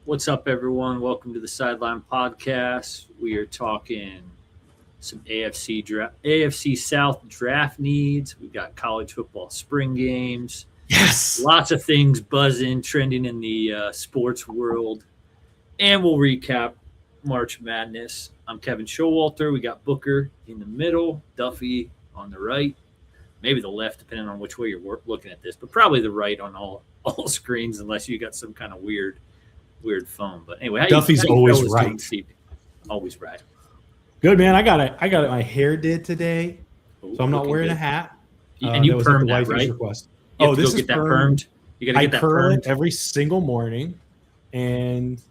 What's up, everyone? Welcome to the Sideline Podcast. We are talking some AFC South draft needs. We've got college football spring games. Yes. Lots of things buzzing, trending in the sports world. And we'll recap March Madness. I'm Kevin Showalter. We got Booker in the middle, Duffy on the right, maybe the left, depending on which way you're looking at this, but probably the right on all screens, unless you got some kind of weird phone. But anyway, Duffy's always right. Always right. Good, man. I got it. My hair did today, so I'm not wearing a hat. And you permed that, right? Request. You have to go get that permed. You got to get that permed. I perm it every single morning, and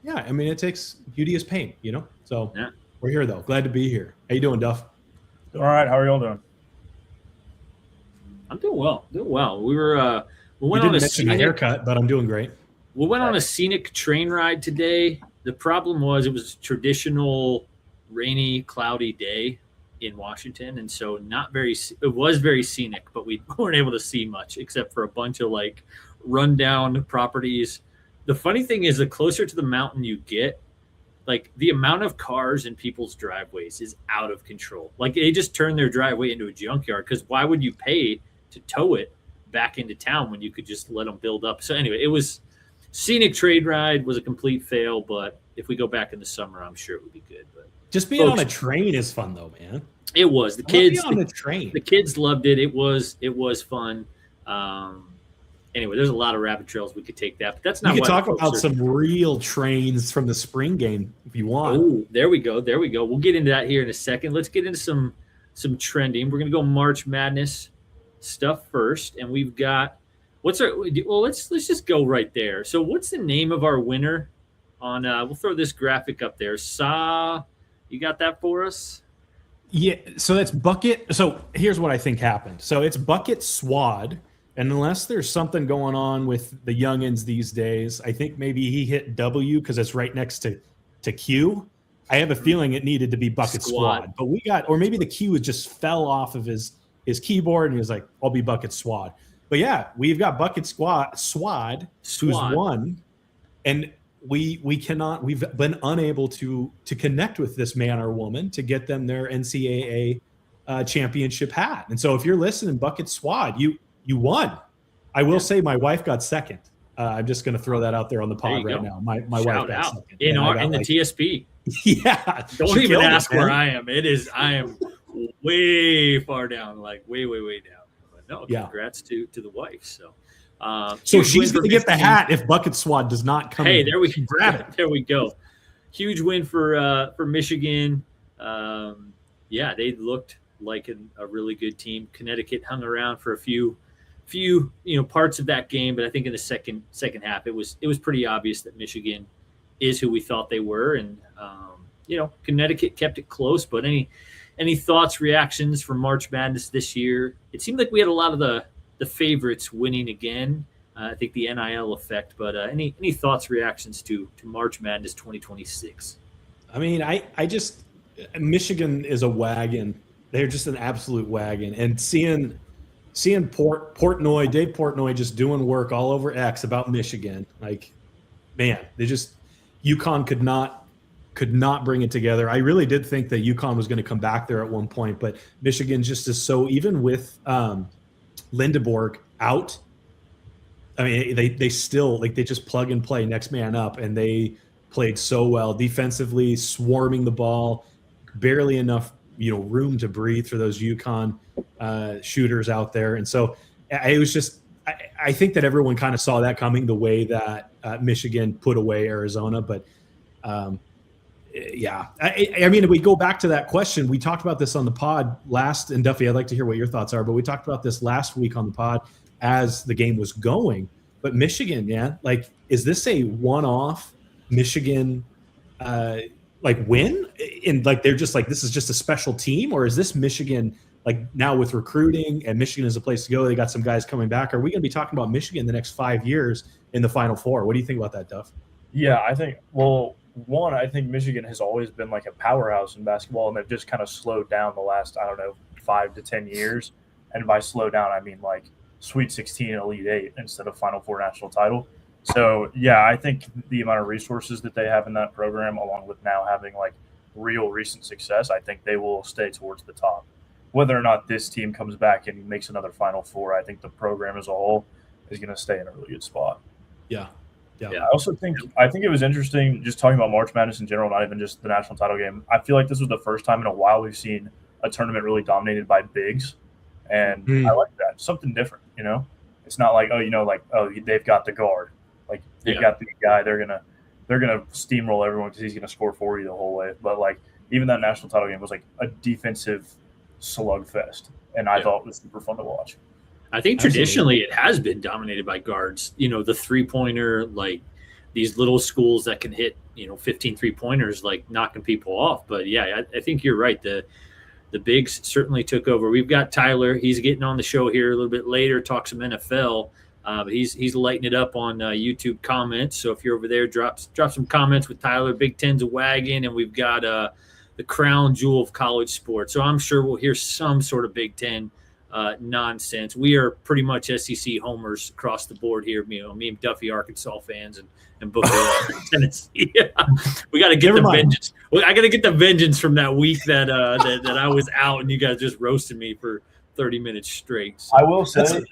yeah, I mean it takes beauty is pain, So yeah. We're here though. Glad to be here. How you doing, Duff? All right. How are y'all doing? I'm doing well. We went on a scenic haircut, but I'm doing great. We went on a scenic train ride today. The problem was it was a traditional rainy, cloudy day in Washington, and so it was very scenic, but we weren't able to see much except for a bunch of like rundown properties. The funny thing is, the closer to the mountain you get, like the amount of cars in people's driveways is out of control. Like they just turned their driveway into a junkyard, because why would you pay to tow it back into town when you could just let them build up? So anyway, it was scenic trade ride, was a complete fail, but if we go back in the summer, I'm sure it would be good. But just being on a train is fun though, man. It was. The kids on the train. The kids loved it. It was fun. Anyway, there's a lot of rabbit trails we could take that, but that's not. We could talk about some real trains from the spring game if you want. Oh, there we go. We'll get into that here in a second. Let's get into some trending. We're gonna go March Madness stuff first, and we've got let's just go right there. So what's the name of our winner on we'll throw this graphic up there. You got that for us? Yeah, so that's Bucket. So here's what I think happened. So it's Bucket Swad, and unless there's something going on with the youngins these days, I think maybe he hit W because it's right next to Q. I have a feeling it needed to be Bucket Swad. But or maybe the Q just fell off of his keyboard and he was like, I'll be Bucket Swad. But yeah, we've got Bucket Swad who's won, and we've been unable to connect with this man or woman to get them their NCAA championship hat. And so if you're listening, Bucket Swad, you won. I will say my wife got second. I'm just going to throw that out there on the pod right now. My wife got second. In the TSP. Yeah. Don't even ask where I am. I am way far down, like way down. But no, congrats to the wife. So she's going to get the hat if Bucket Swad does not come. Hey, there we can grab it. There we go. Huge win for Michigan. They looked like a really good team. Connecticut hung around for a few parts of that game, but I think in the second half it was pretty obvious that Michigan is who we thought they were, and Connecticut kept it close. But any thoughts, reactions from March Madness this year? It seemed like we had a lot of the favorites winning again. I think the NIL effect, but any thoughts, reactions to March Madness 2026? I mean, Michigan is a wagon. They're just an absolute wagon. And seeing Dave Portnoy just doing work all over X about Michigan, like, man, UConn could not bring it together. I really did think that UConn was going to come back there at one point, but Michigan just is so, even with Lindeborg out, I mean, they still, like, they just plug and play next man up, and they played so well defensively, swarming the ball, barely enough room to breathe for those UConn shooters out there. And so it was just, I think that everyone kind of saw that coming, the way that Michigan put away Arizona. But I mean, if we go back to that question, we talked about this on the pod last, and Duffy, I'd like to hear what your thoughts are, but we talked about this last week on the pod as the game was going. But Michigan, man, like, is this a one-off Michigan win? And like, they're just like, this is just a special team? Or is this Michigan, like, now with recruiting and Michigan is a place to go, they got some guys coming back? Are we going to be talking about Michigan the next 5 years in the Final Four? What do you think about that, Duff? Yeah, I think Michigan has always been like a powerhouse in basketball, and they've just kind of slowed down the last, 5 to 10 years. And by slow down, I mean like Sweet 16 and Elite 8 instead of Final Four national title. So, yeah, I think the amount of resources that they have in that program, along with now having like real recent success, I think they will stay towards the top. Whether or not this team comes back and makes another Final Four, I think the program as a whole is going to stay in a really good spot. Yeah. I also think it was interesting just talking about March Madness in general, not even just the national title game. I feel like this was the first time in a while we've seen a tournament really dominated by bigs, and I like that. Something different, you know. It's not like they've got the guard, like they've got the guy they're gonna steamroll everyone because he's gonna score 40 the whole way. But like even that national title game was like a defensive slugfest, and I thought it was super fun to watch. I think traditionally it has been dominated by guards. You know, the three-pointer, like these little schools that can hit, 15 three-pointers, like knocking people off. But, yeah, I think you're right. The bigs certainly took over. We've got Tyler. He's getting on the show here a little bit later, talk some NFL. But he's lighting it up on YouTube comments. So if you're over there, drop some comments with Tyler. Big Ten's a wagon, and we've got the crown jewel of college sports. So I'm sure we'll hear some sort of Big Ten nonsense. We are pretty much SEC homers across the board here. Me and Duffy, Arkansas fans, and Booker, Tennessee. We got to get vengeance. Well, I got to get the vengeance from that week that I was out and you guys just roasted me for 30 minutes straight. So. I will say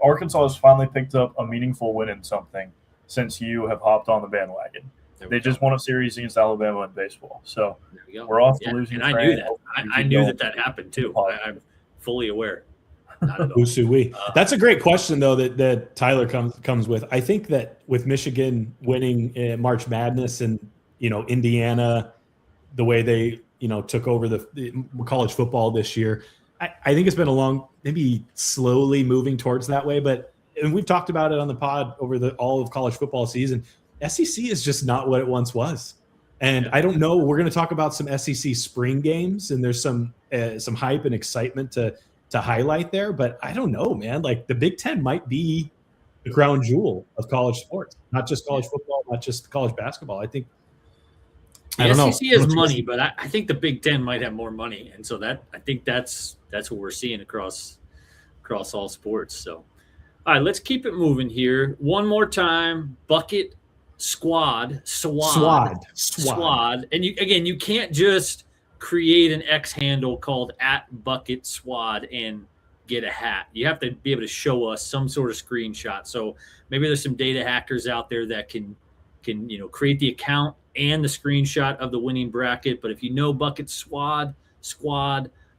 Arkansas has finally picked up a meaningful win in something since you have hopped on the bandwagon. They just won a series against Alabama in baseball. So we're off to losing. And I knew that. I knew that happened too. I'm fully aware. Not at all. That's a great question, though, that Tyler comes with. I think that with Michigan winning March Madness and, Indiana, the way they, took over the college football this year, I think it's been a long, maybe slowly moving towards that way. And we've talked about it on the pod over all of college football season. SEC is just not what it once was. And I don't know. We're going to talk about some SEC spring games, and there's some hype and excitement to highlight there. But I don't know, man. Like the Big Ten might be the crown jewel of college sports, not just college football, not just college basketball. I think. I don't know. SEC has money, but I think the Big Ten might have more money, and so I think that's what we're seeing across all sports. So, all right, let's keep it moving here. One more time, bucket. Swad. And you can't just create an X handle called @BucketSwad and get a hat. You have to be able to show us some sort of screenshot. So maybe there's some data hackers out there that can create the account and the screenshot of the winning bracket. But if you know Bucket Squad,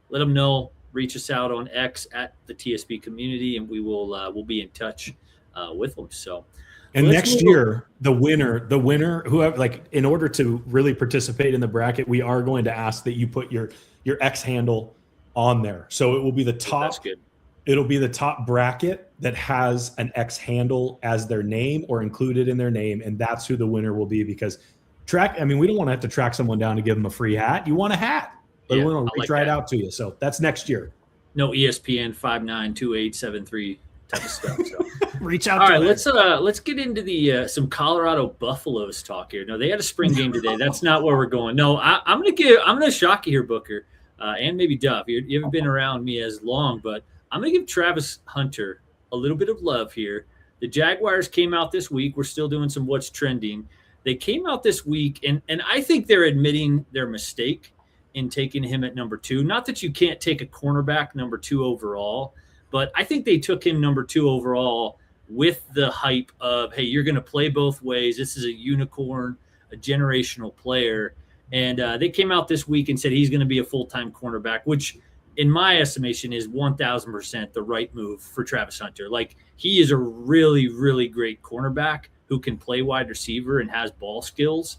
let them know. Reach us out on X at the TSP community, and we'll be in touch with them. So. And next year, the winner, whoever, like, in order to really participate in the bracket, we are going to ask that you put your X handle on there. So it will be the top. That's good. It'll be the top bracket that has an X handle as their name or included in their name, and that's who the winner will be. Because we don't want to have to track someone down to give them a free hat. You want a hat, but we want to reach right out to you. So that's next year. No ESPN 592873 type of stuff. So. Reach out. All right, let's get into the some Colorado Buffaloes talk here. No, they had a spring game today. That's not where we're going. No, I'm gonna shock you here, Booker, and maybe Duff. You haven't been around me as long, but I'm gonna give Travis Hunter a little bit of love here. The Jaguars came out this week. We're still doing some what's trending. They came out this week, and I think they're admitting their mistake in taking him at number 2. Not that you can't take a cornerback number 2 overall, but I think they took him number 2 overall with the hype of, hey, you're going to play both ways. This is a unicorn, a generational player. And they came out this week and said he's going to be a full-time cornerback, which in my estimation is 1,000% the right move for Travis Hunter. Like, he is a really, really great cornerback who can play wide receiver and has ball skills.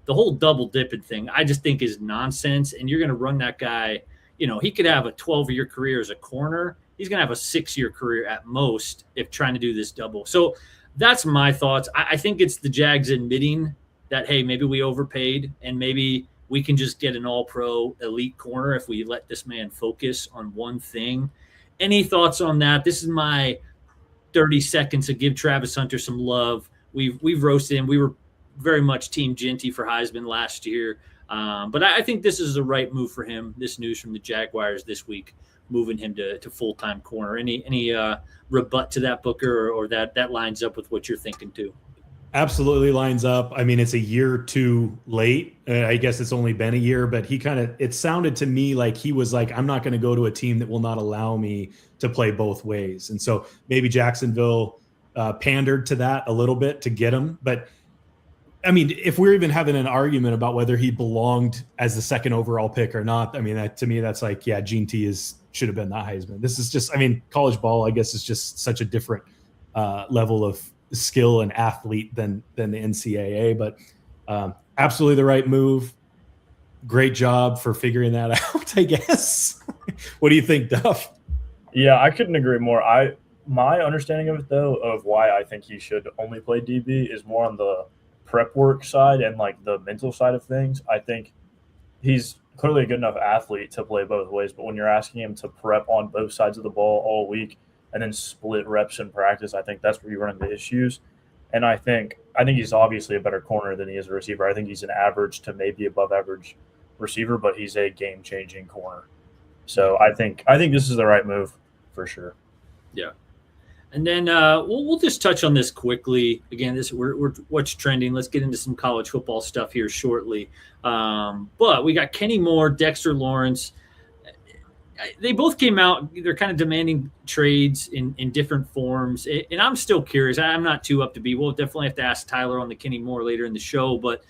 The whole double dipping thing, I just think is nonsense. And you're going to run that guy, he could have a 12-year career as a corner. He's going to have a 6-year career at most if trying to do this double. So that's my thoughts. I think it's the Jags admitting that, hey, maybe we overpaid and maybe we can just get an all-pro elite corner if we let this man focus on one thing. Any thoughts on that? This is my 30 seconds to give Travis Hunter some love. We've roasted him. We were very much Team Genty for Heisman last year. But I think this is the right move for him, this news from the Jaguars this week. moving him to full-time corner. Any rebut to that, Booker, or that lines up with what you're thinking too? Absolutely lines up. I mean, it's a year too late. I guess it's only been a year, but it sounded to me like he was like, I'm not going to go to a team that will not allow me to play both ways. And so maybe Jacksonville pandered to that a little bit to get him. But I mean, if we're even having an argument about whether he belonged as the second overall pick or not, I mean, to me, that's like, yeah, Gene T should have been the Heisman. This is just, I mean, college ball, I guess, is just such a different level of skill and athlete than the NCAA, but absolutely the right move. Great job for figuring that out, I guess. What do you think, Duff? Yeah, I couldn't agree more. My understanding of it, though, of why I think he should only play DB is more on the prep work side and like the mental side of things. I think he's clearly a good enough athlete to play both ways, but when you're asking him to prep on both sides of the ball all week and then split reps in practice, I think that's where you run into issues. And I think he's obviously a better corner than he is a receiver. I think he's an average to maybe above average receiver, but he's a game-changing corner. So I think this is the right move for sure. Yeah. And then we'll just touch on this quickly. Again, we're what's trending. Let's get into some college football stuff here shortly. But we got Kenny Moore, Dexter Lawrence. They both came out. They're kind of demanding trades in different forms. And I'm still curious. I'm not too up to beat. We'll definitely have to ask Tyler on the Kenny Moore later in the show. But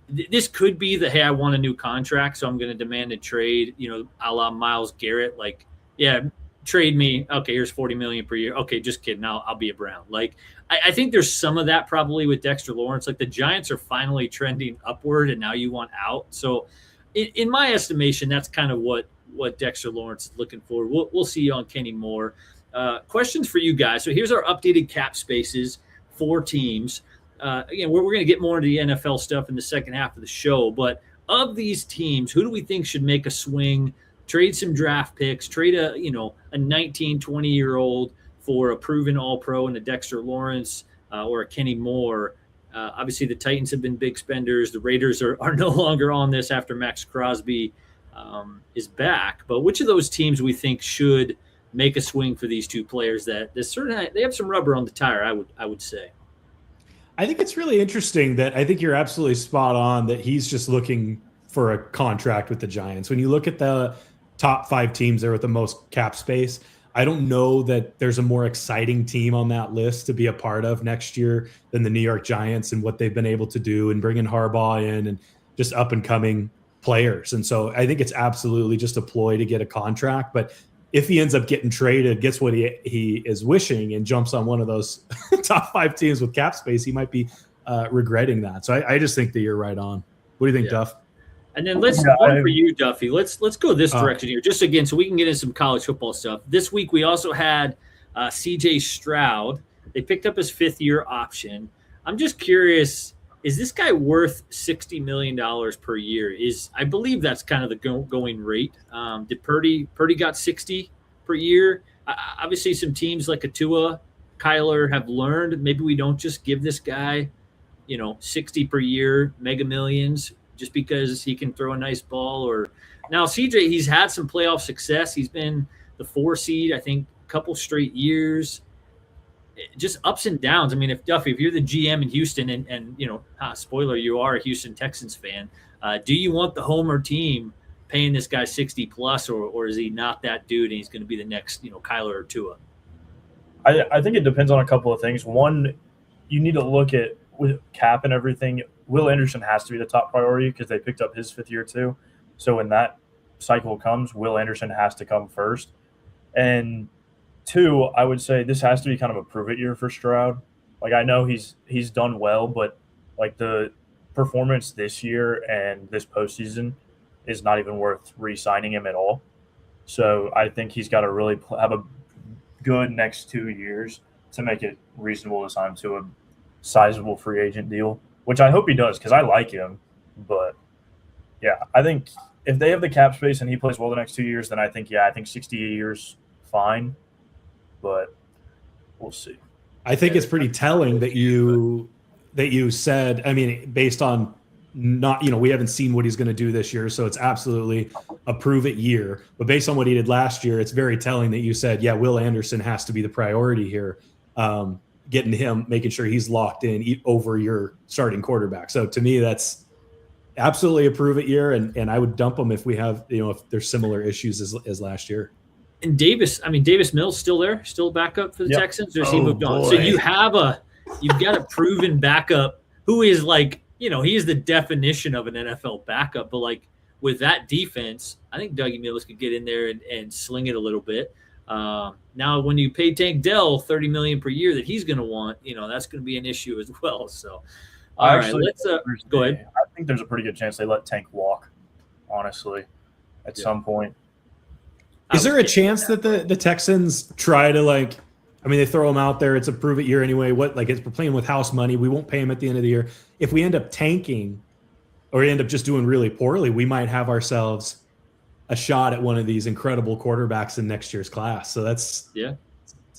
this could be hey, I want a new contract, so I'm going to demand a trade, a la Myles Garrett. Like, yeah, trade me. Okay, here's $40 million per year. Okay, just kidding. I'll be a Brown. Like, I think there's some of that probably with Dexter Lawrence. Like, the Giants are finally trending upward, and now you want out. So, in my estimation, that's kind of what Dexter Lawrence is looking for. We'll see you on Kenny Moore. Questions for you guys. So here's our updated cap spaces for teams. Again, we're going to get more into the NFL stuff in the second half of the show. But of these teams, who do we think should make a swing, trade some draft picks, trade a 19, 20-year-old for a proven All-Pro and a Dexter Lawrence or a Kenny Moore? Obviously, the Titans have been big spenders. The Raiders are no longer on this after Max Crosby is back. But which of those teams we think should make a swing for these two players that certainly they have some rubber on the tire, I would say. I think it's really interesting that I think you're absolutely spot on that he's just looking for a contract with the Giants. When you look at the top 5 teams there with the most cap space, I don't know that there's a more exciting team on that list to be a part of next year than the New York Giants and what they've been able to do and bringing Harbaugh in and just up and coming players. And so I think it's absolutely just a ploy to get a contract. But if he ends up getting traded, gets what he is wishing and jumps on one of those top 5 teams with cap space, he might be regretting that. So I just think that you're right on. What do you think, Duff? And then one for you, Duffy. Let's go this direction here, just again, so we can get into some college football stuff. This week we also had C.J. Stroud. They picked up his 5th-year option. I'm just curious, is this guy worth $60 million per year? I believe that's kind of the going rate. Did Purdy got 60 per year? Obviously, some teams like Tua, Kyler have learned maybe we don't just give this guy, 60 per year, mega millions, just because he can throw a nice ball. Or now CJ, he's had some playoff success. He's been the 4 seed, I think, a couple straight years. Just ups and downs. I mean, if you're the GM in Houston and spoiler, you are a Houston Texans fan, do you want the homer team paying this guy 60 plus, or is he not that dude and he's going to be the next, Kyler or Tua? I think it depends on a couple of things. One, you need to look at with cap and everything. Will Anderson has to be the top priority because they picked up his 5th year too. So when that cycle comes, Will Anderson has to come first. And 2, I would say this has to be kind of a prove-it year for Stroud. Like, I know he's done well, but like the performance this year and this postseason is not even worth re-signing him at all. So I think he's got to really have a good next 2 years to make it reasonable to sign him to a sizable free agent deal, which I hope he does because I like him. But, yeah, I think if they have the cap space and he plays well the next 2 years, then I think 60 a year's fine. But we'll see. I think it's pretty telling that you said, I mean, based on not, we haven't seen what he's going to do this year. So it's absolutely a prove it year. But based on what he did last year, it's very telling that you said, yeah, Will Anderson has to be the priority here. Getting him, making sure he's locked in over your starting quarterback. So to me, that's absolutely a prove it year. And I would dump him if we have, if there's similar issues as last year. And Davis Mills still there, still backup for the Texans, or has he moved on? So you've got a proven backup who is like, he is the definition of an NFL backup. But like with that defense, I think Dougie Mills could get in there and sling it a little bit. Now, when you pay Tank Dell $30 million per year that he's going to want, that's going to be an issue as well. So, all right, let's go ahead. I think there's a pretty good chance they let Tank walk, honestly, at some point. Is there a chance that the Texans try to they throw him out there. It's a prove it year anyway. It's we're playing with house money. We won't pay him at the end of the year. If we end up tanking or end up just doing really poorly, we might have ourselves a shot at one of these incredible quarterbacks in next year's class. So it's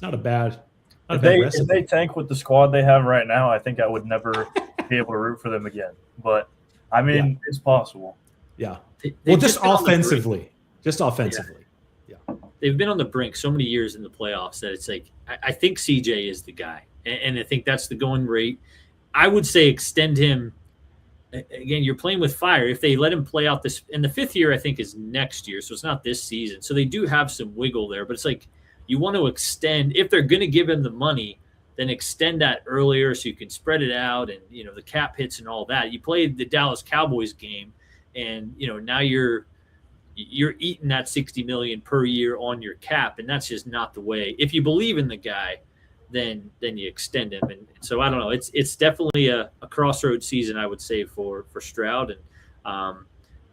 not a bad. If they tank with the squad they have right now, I think I would never be able to root for them again. But I mean, it's possible. Yeah. Just offensively. Yeah. They've been on the brink so many years in the playoffs that it's like I think CJ is the guy, and I think that's the going rate. I would say extend him. Again, you're playing with fire. If they let him play out this, and the 5th year I think is next year, so it's not this season. So they do have some wiggle there, but it's like you want to extend. If they're going to give him the money, then extend that earlier so you can spread it out and the cap hits and all that. You played the Dallas Cowboys game, and now you're eating that $60 million per year on your cap, and that's just not the way. If you believe in the guy, then you extend him. And so I don't know. It's definitely a crossroads season, I would say, for Stroud. And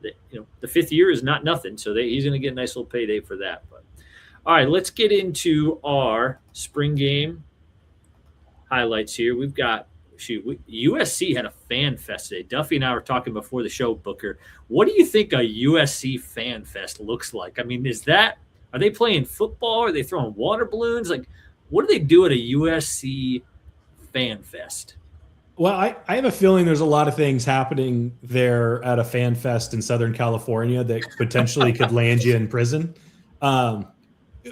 the 5th year is not nothing, so he's going to get a nice little payday for that. But all right, let's get into our spring game highlights here. We've got USC had a fan fest today. Duffy and I were talking before the show, Booker. What do you think a USC fan fest looks like? I mean, are they playing football? Are they throwing water balloons? Like, what do they do at a USC fan fest? Well, I have a feeling there's a lot of things happening there at a fan fest in Southern California that potentially could land you in prison.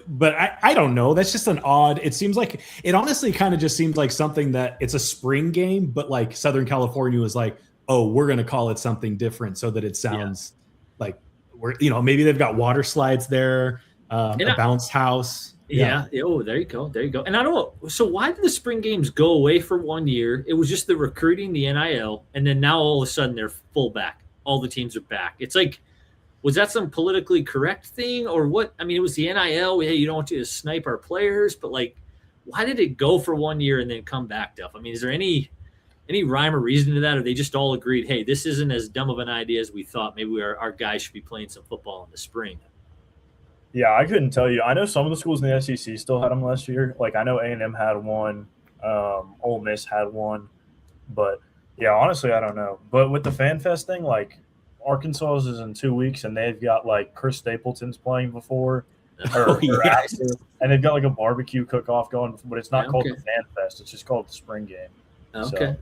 But I don't know. That's just an odd. It honestly kind of just seems like something that it's a spring game, but like Southern California was like, oh, we're going to call it something different so that it sounds like maybe they've got water slides there, a bounce house. Yeah. Oh, there you go. And I don't know. So why did the spring games go away for 1 year? It was just the recruiting, the NIL, and then now all of a sudden they're full back. All the teams are back. It's like, was that some politically correct thing or what? I mean, it was the NIL. Hey, you don't want you to snipe our players, but like, why did it go for 1 year and then come back, Duff? I mean, is there any rhyme or reason to that? Or they just all agreed, hey, this isn't as dumb of an idea as we thought. Maybe our guys should be playing some football in the spring. Yeah, I couldn't tell you. I know some of the schools in the SEC still had them last year. Like, I know A&M had one. Ole Miss had one. But, yeah, honestly, I don't know. But with the Fan Fest thing, like, Arkansas is in 2 weeks, and they've got, like, Chris Stapleton's playing before. Or after, and they've got, like, a barbecue cook-off going. But it's not called the Fan Fest. It's just called the Spring Game. Okay.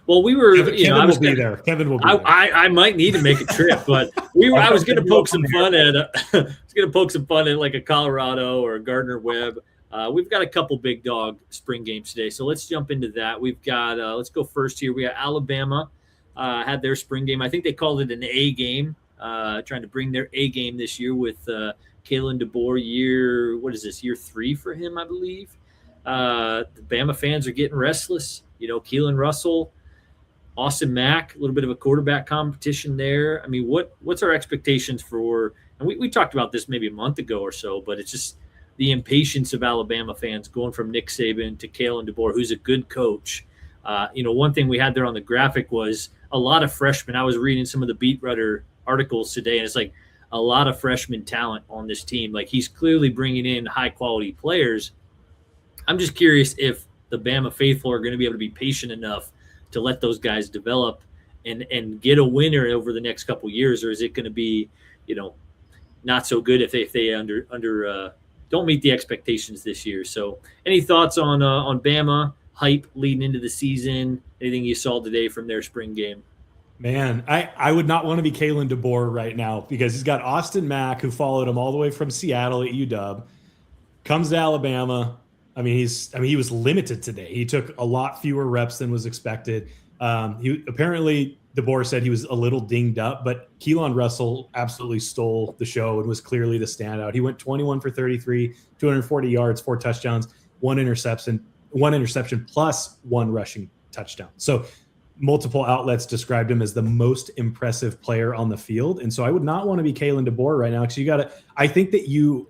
Well, we were. Kevin will be there. Kevin will be there. I might need to make a trip, but I was going to poke some fun at like a Colorado or a Gardner Webb. We've got a couple big dog spring games today, so let's jump into that. We've got. Let's go first here. We got Alabama had their spring game. I think they called it an A game, trying to bring their A game this year with Kalen DeBoer. Year 3 for him, I believe. The Bama fans are getting restless. Keelan Russell, Austin Mack, a little bit of a quarterback competition there. I mean, what's our expectations for – and we talked about this maybe a month ago or so, but it's just the impatience of Alabama fans going from Nick Saban to Kalen DeBoer, who's a good coach. One thing we had there on the graphic was a lot of freshmen. I was reading some of the Beat Writer articles today, and it's like a lot of freshman talent on this team. Like, he's clearly bringing in high-quality players. I'm just curious if the Bama faithful are going to be able to be patient enough to let those guys develop and get a winner over the next couple of years, or is it going to be, not so good if they don't meet the expectations this year? So, any thoughts on Bama hype leading into the season? Anything you saw today from their spring game? Man, I would not want to be Kalen DeBoer right now because he's got Austin Mack, who followed him all the way from Seattle at UW, comes to Alabama. He was limited today. He took a lot fewer reps than was expected. Apparently DeBoer said he was a little dinged up, but Keelan Russell absolutely stole the show and was clearly the standout. He went 21 for 33, 240 yards, 4 touchdowns, one interception plus 1 rushing touchdown. So multiple outlets described him as the most impressive player on the field. And so I would not want to be Kalen DeBoer right now because I think that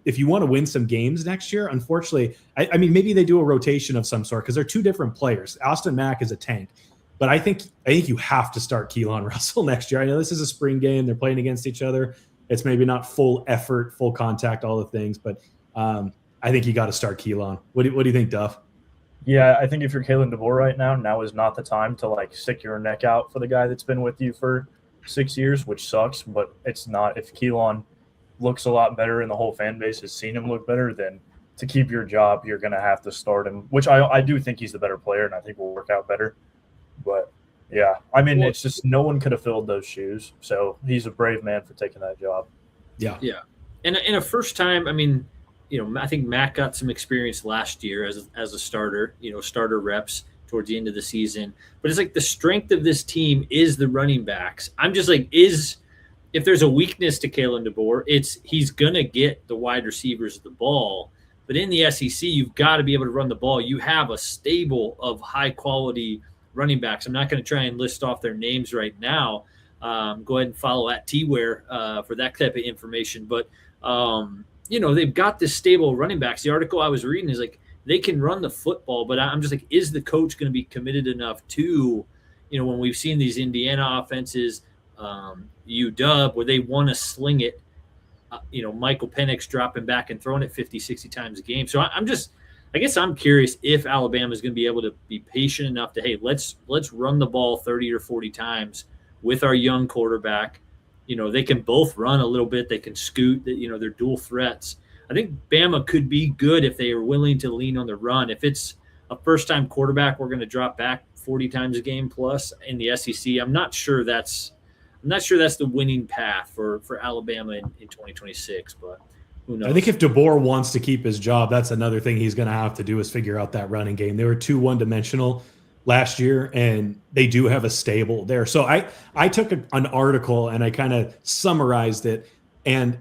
if you want to win some games next year, unfortunately, I mean, maybe they do a rotation of some sort because they're 2 different players. Austin Mack is a tank, but I think you have to start Keelan Russell next year. I know this is a spring game. They're playing against each other. It's maybe not full effort, full contact, all the things, but I think you got to start Keelan. What do you think, Duff? Yeah, I think if you're Kalen DeBoer right now is not the time to stick your neck out for the guy that's been with you for 6 years, which sucks, but it's not. If Keelan looks a lot better and the whole fan base has seen him look better, then to keep your job, you're going to have to start him, which I do think he's the better player and I think will work out better. But, yeah, I mean, it's just no one could have filled those shoes, so he's a brave man for taking that job. Yeah. Yeah. And a first time, I mean, I think Matt got some experience last year as a starter, starter reps towards the end of the season. But it's the strength of this team is the running backs. I'm just if there's a weakness to Kalen DeBoer, he's going to get the wide receivers the ball. But in the SEC, you've got to be able to run the ball. You have a stable of high-quality running backs. I'm not going to try and list off their names right now. Go ahead and follow at TWare for that type of information. But they've got this stable running backs. The article I was reading is they can run the football, but I'm just is the coach going to be committed enough to, when we've seen these Indiana offenses, UW, where they want to sling it, Michael Penix dropping back and throwing it 50, 60 times a game. So I guess I'm curious if Alabama is going to be able to be patient enough to, hey, let's run the ball 30 or 40 times with our young quarterback. They can both run a little bit. They can scoot. They're dual threats. I think Bama could be good if they are willing to lean on the run. If it's a first-time quarterback, we're going to drop back 40 times a game plus in the SEC. I'm not sure that's the winning path for Alabama in 2026, but who knows? I think if DeBoer wants to keep his job, that's another thing he's going to have to do is figure out that running game. They were too one-dimensional last year, and they do have a stable there. So I took an article and I kind of summarized it, and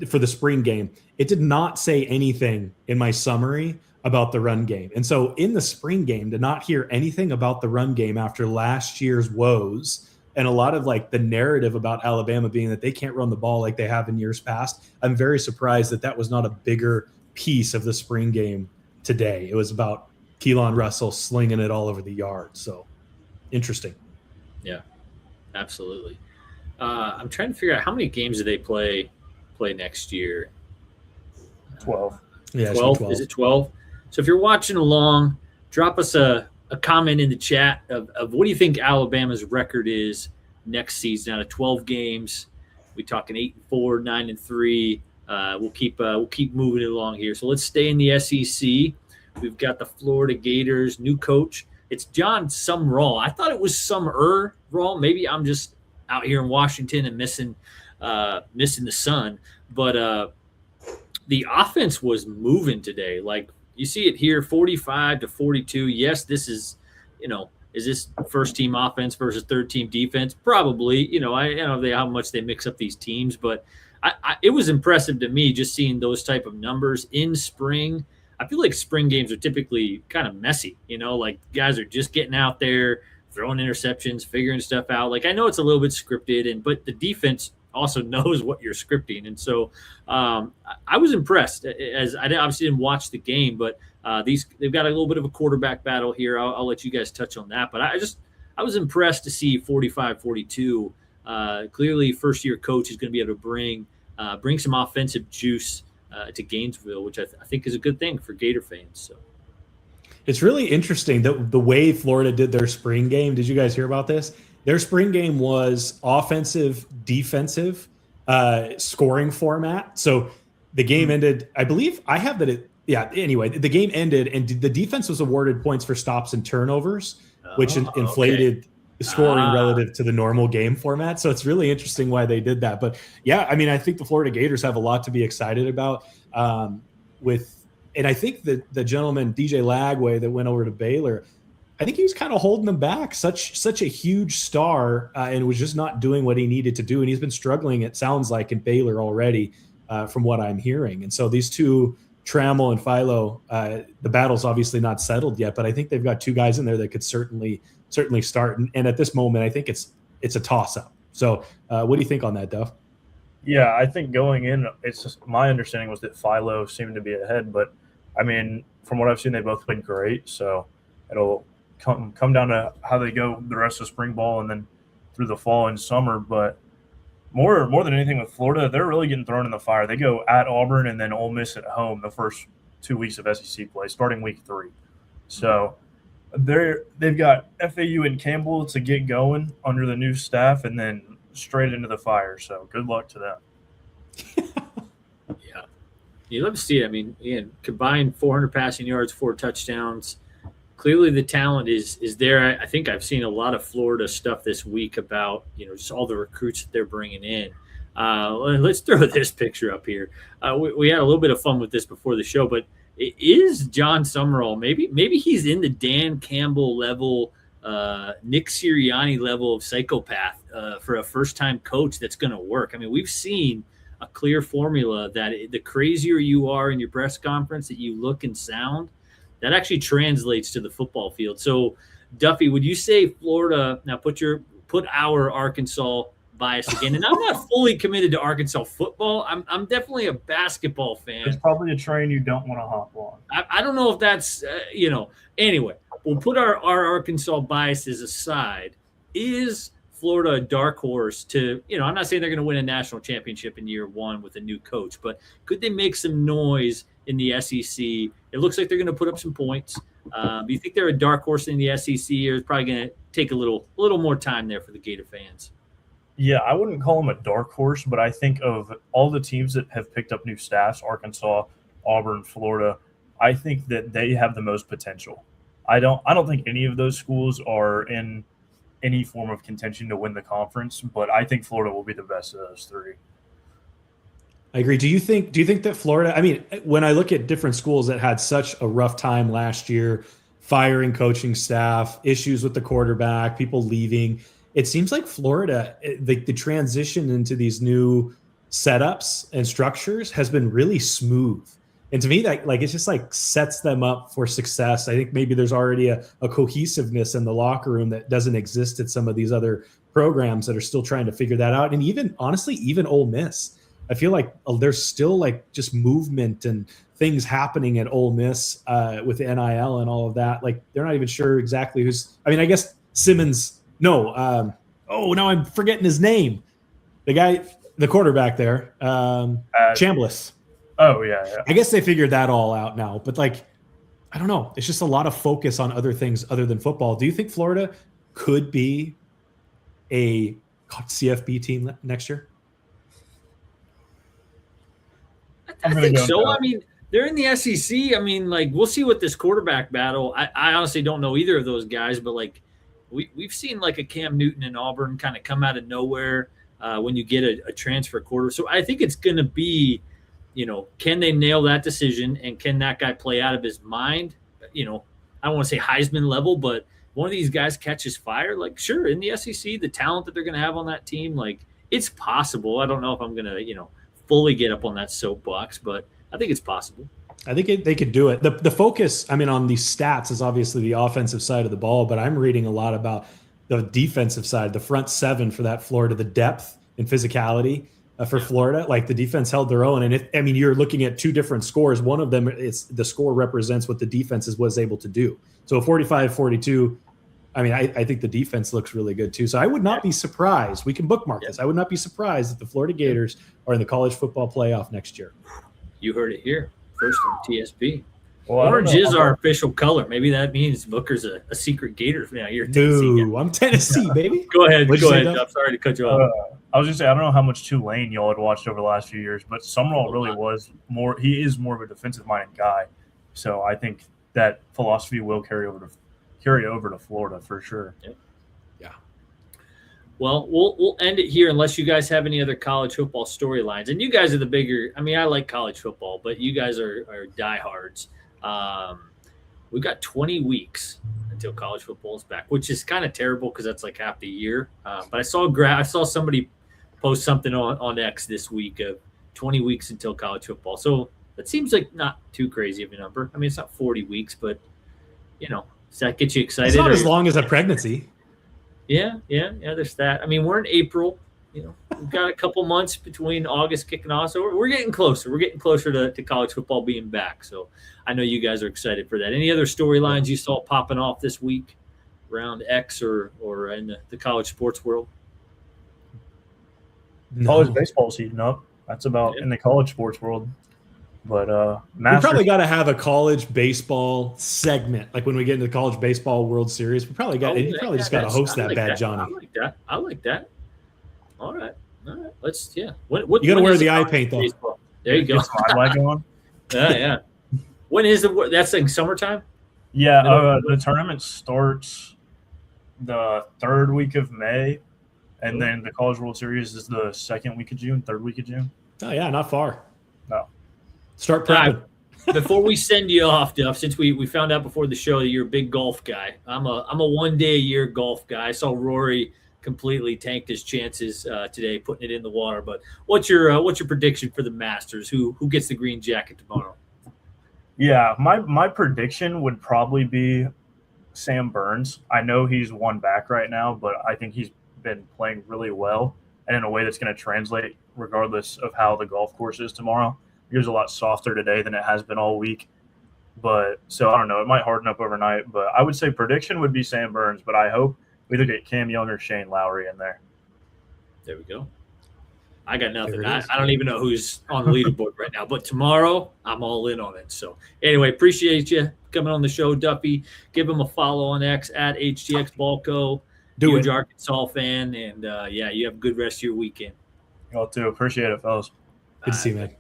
for the spring game, it did not say anything in my summary about the run game. And so in the spring game, to not hear anything about the run game after last year's woes and a lot of the narrative about Alabama being that they can't run the ball like they have in years past, I'm very surprised that was not a bigger piece of the spring game today. It was about Keelan Russell slinging it all over the yard. So interesting. Yeah, absolutely. I'm trying to figure out how many games do they play next year. 12. Yeah, 12. Is it 12? So if you're watching along, drop us a comment in the chat of what do you think Alabama's record is next season out of 12 games. We talking 8-4, 9-3. We'll keep moving it along here. So let's stay in the SEC. We've got the Florida Gators, new coach. It's Jon Sumrall. I thought it was Sumrall. Maybe I'm just out here in Washington and missing the sun. But the offense was moving today. You see it here, 45-42. Yes, this is, is this first-team offense versus third-team defense? Probably. I don't know how much they mix up these teams, but it was impressive to me just seeing those type of numbers in spring. I feel like spring games are typically kind of messy, guys are just getting out there, throwing interceptions, figuring stuff out. I know it's a little bit scripted, but the defense also knows what you're scripting. And so I was impressed as I obviously didn't watch the game, but they've got a little bit of a quarterback battle here. I'll let you guys touch on that. But I was impressed to see 45-42. Clearly first-year coach is going to be able to bring some offensive juice to Gainesville, which I think is a good thing for Gator fans. So it's really interesting the way Florida did their spring game. Did you guys hear about this? Their spring game was offensive, defensive, scoring format. So the game ended, I believe I have that. Anyway, the game ended and the defense was awarded points for stops and turnovers, which inflated scoring relative to the normal game format. So it's really interesting why they did that. But yeah, I mean, I think the Florida Gators have a lot to be excited about and I think that the gentleman, DJ Lagway, that went over to Baylor, I think he was kind of holding them back. Such a huge star and was just not doing what he needed to do. And he's been struggling, it sounds like, in Baylor already from what I'm hearing. And so these two, Trammell and Philo, the battle's obviously not settled yet, but I think they've got two guys in there that could certainly start. And at this moment, I think it's a toss-up. So what do you think on that, Duff? Yeah, I think going in, it's just my understanding was that Philo seemed to be ahead. But, I mean, from what I've seen, they've both been great. So it'll come down to how they go the rest of spring ball and then through the fall and summer. But more than anything with Florida, they're really getting thrown in the fire. They go at Auburn and then Ole Miss at home the first 2 weeks of SEC play, starting week 3. So they've got FAU and Campbell to get going under the new staff and then straight into the fire. So good luck to them. Yeah. You love to see it. I mean, combined 400 passing yards, 4 touchdowns. Clearly the talent is there. I think I've seen a lot of Florida stuff this week about, just all the recruits that they're bringing in. Let's throw this picture up here. We had a little bit of fun with this before the show, but it is Jon Sumrall. Maybe he's in the Dan Campbell level, Nick Sirianni level of psychopath for a first-time coach that's going to work. I mean, we've seen a clear formula that the crazier you are in your press conference, that you look and sound, that actually translates to the football field. So, Duffy, would you say Florida – now put our Arkansas bias again. And I'm not fully committed to Arkansas football. I'm definitely a basketball fan. It's probably a train you don't want to hop on. I don't know if that's Anyway, we'll put our Arkansas biases aside. Is Florida a dark horse to – I'm not saying they're going to win a national championship in year 1 with a new coach, but could they make some noise in the SEC? It looks like they're going to put up some points. Do you think they're a dark horse in the SEC, or it's probably going to take a little more time there for the Gator fans? Yeah, I wouldn't call them a dark horse, but I think of all the teams that have picked up new staffs, Arkansas, Auburn, Florida, I think that they have the most potential. I don't think any of those schools are in any form of contention to win the conference, but I think Florida will be the best of those 3. I agree. Do you think that Florida, I mean, when I look at different schools that had such a rough time last year, firing coaching staff, issues with the quarterback, people leaving, it seems like Florida, the transition into these new setups and structures has been really smooth. And to me, that it just sets them up for success. I think maybe there's already a cohesiveness in the locker room that doesn't exist at some of these other programs that are still trying to figure that out. And even Ole Miss, I feel like there's still just movement and things happening at Ole Miss with the NIL and all of that. They're not even sure exactly who's. I mean, I guess Simmons. No. Now I'm forgetting his name. The guy, the quarterback there, Chambliss. Oh yeah. I guess they figured that all out now. But I don't know. It's just a lot of focus on other things other than football. Do you think Florida could be a CFB team next year? I think so. I mean, they're in the SEC. I mean, we'll see what this quarterback battle. I honestly don't know either of those guys, but we've seen a Cam Newton in Auburn kind of come out of nowhere when you get a transfer quarter. So I think it's going to be, can they nail that decision, and can that guy play out of his mind? I don't want to say Heisman level, but one of these guys catches fire. Sure, in the SEC, the talent that they're going to have on that team, it's possible. I don't know if I'm going to, fully get up on that soapbox, but I think it's possible. I think they could do it. The focus, on these stats is obviously the offensive side of the ball, but I'm reading a lot about the defensive side, the front 7 for that Florida, the depth and physicality for Florida. The defense held their own. And you're looking at 2 different scores. One of them, it's the score represents what the defense was able to do. So 45-42, I think the defense looks really good too. So I would not be surprised. We can bookmark this. I would not be surprised if the Florida Gators are in the college football playoff next year. You heard it here first on TSP. Well, orange is our official color. Maybe that means Booker's a secret Gator. Yeah, you're Tennessee. Dude, I'm Tennessee, baby. Go ahead. I'm sorry to cut you off. I was just saying, I don't know how much Tulane y'all had watched over the last few years, but Sumrall really was more. He is more of a defensive-minded guy, so I think that philosophy will carry over to Florida for sure. Yeah. Well, we'll end it here unless you guys have any other college football storylines. And you guys are the bigger. I mean, I like college football, but you guys are diehards. We've got 20 weeks until college football is back, which is kind of terrible because that's like half the year. But I saw somebody post something on X this week of 20 weeks until college football. So that seems like not too crazy of a number. I mean, it's not 40 weeks, but does that get you excited? It's not as long as a pregnancy. Yeah. There's that. I mean, we're in April. We've got a couple months between August kicking off, so we're getting closer. We're getting closer to college football being back. So I know you guys are excited for that. Any other storylines you saw popping off this week around X or in the college sports world? No. College baseball's heating up. That's about in the college sports world. But we probably got to have a college baseball segment, like when we get into the college baseball World Series. We probably got. You probably just got to host that, bad Johnny. I like that. All right. Let's What you got to wear the eye paint though. Baseball? There you go. On. Yeah. When is that's like summertime? Yeah, the tournament starts the third week of May, and then the College World Series is the second week of June, third week of June. Oh yeah, not far. No. Start prepping. Before we send you off, Duff, since we found out before the show that you're a big golf guy, I'm a 1 day a year golf guy. I saw Rory completely tanked his chances today, putting it in the water. But what's your prediction for the Masters? Who gets the green jacket tomorrow? Yeah, my prediction would probably be Sam Burns. I know he's one back right now, but I think he's been playing really well and in a way that's going to translate regardless of how the golf course is tomorrow. It was a lot softer today than it has been all week. But so I don't know. It might harden up overnight. But I would say prediction would be Sam Burns. But I hope we look at Cam Young or Shane Lowry in there. There we go. I got nothing. I don't even know who's on the leaderboard right now. But tomorrow, I'm all in on it. So anyway, appreciate you coming on the show, Duffy. Give him a follow on X at HTXBallco. Huge Arkansas fan. And, you have a good rest of your weekend. Y'all too. Appreciate it, fellas. Good to see you, man.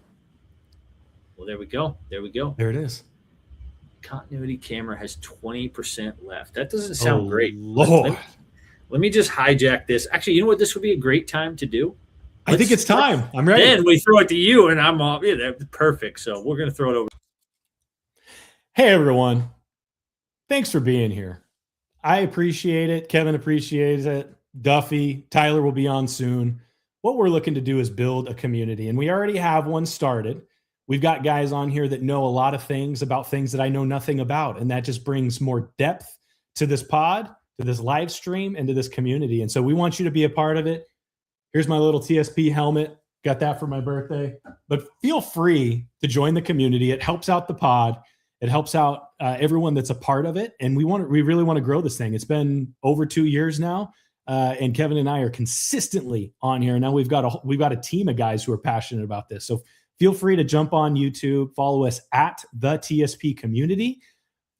Well, there we go. There it is. Continuity camera has 20% left. That doesn't sound great. Lord. Let me just hijack this. Actually, you know what? This would be a great time to do. I think it's time. I'm ready. Then we throw it to you, and I'm off. Yeah, that's perfect. So we're going to throw it over. Hey, everyone. Thanks for being here. I appreciate it. Kevin appreciates it. Duffy, Tyler will be on soon. What we're looking to do is build a community, and we already have one started. We've got guys on here that know a lot of things about things that I know nothing about, and that just brings more depth to this pod, to this live stream, and to this community. And so we want you to be a part of it. Here's my little TSP helmet. Got that for my birthday. But feel free to join the community. It helps out the pod. It helps out everyone that's a part of it. And we really want to grow this thing. It's been over 2 years now. And Kevin and I are consistently on here. Now we've got a team of guys who are passionate about this. So feel free to jump on YouTube, follow us at the TSP community,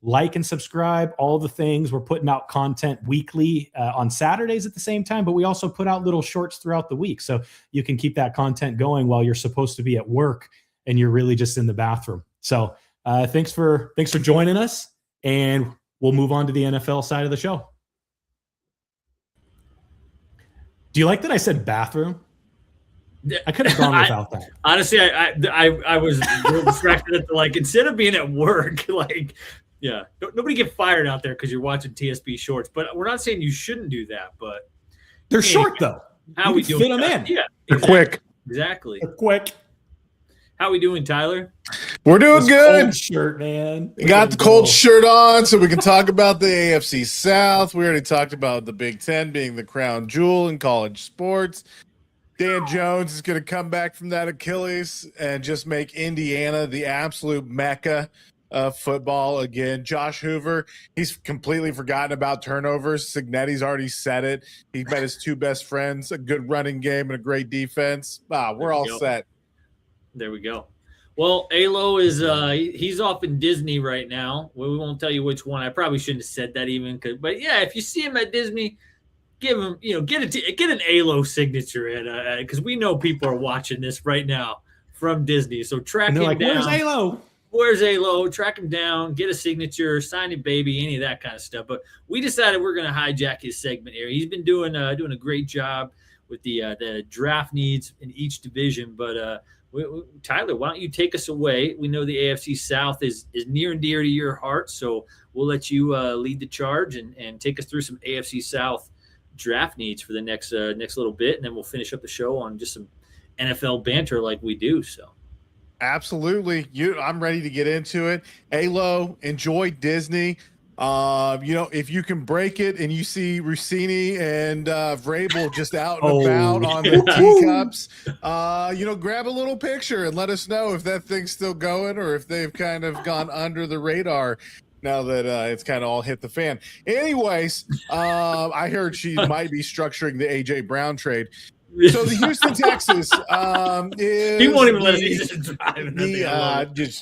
like and subscribe, all the things. We're putting out content weekly on Saturdays at the same time, but we also put out little shorts throughout the week. So you can keep that content going while you're supposed to be at work and you're really just in the bathroom. So thanks for joining us, and we'll move on to the NFL side of the show. Do you like that I said bathroom? I could have gone without that. Honestly, I was real distracted at instead of being at work, nobody get fired out there because you're watching TSP shorts. But we're not saying you shouldn't do that. But they're short though. How we doing? Fit them in. Yeah, they're quick. Exactly. They're quick. How we doing, Tyler? We're doing good. Cold shirt, man. We got the cold shirt on, so we can talk about the AFC South. We already talked about the Big Ten being the crown jewel in college sports. Dan Jones is going to come back from that Achilles and just make Indiana the absolute mecca of football again. Josh Hoover, he's completely forgotten about turnovers. Signetti's already said it. He met his two best friends, a good running game and a great defense. We're all set. There we go. Well, Alo is he's off in Disney right now. Well, we won't tell you which one. I probably shouldn't have said that even. But yeah, if you see him at Disney, give him, get an Alo signature in, because we know people are watching this right now from Disney. So track him down. Where's Alo? where's A-Lo? Track him down, get a signature, sign a baby, any of that kind of stuff. But we decided we're going to hijack his segment here. He's been doing a great job with the draft needs in each division. But Tyler, why don't you take us away? We know the AFC South is near and dear to your heart, so we'll let you lead the charge and take us through some AFC South draft needs for the next little bit, and then we'll finish up the show on just some NFL banter like we do. So absolutely, I'm ready to get into it. A-Lo, enjoy Disney. If you can break it and you see Rossini and Vrabel just out and about on the teacups, grab a little picture and let us know if that thing's still going or if they've kind of gone under the radar now that it's kind of all hit the fan. Anyways, I heard she might be structuring the A.J. Brown trade. So the Houston Texans is he won't even let us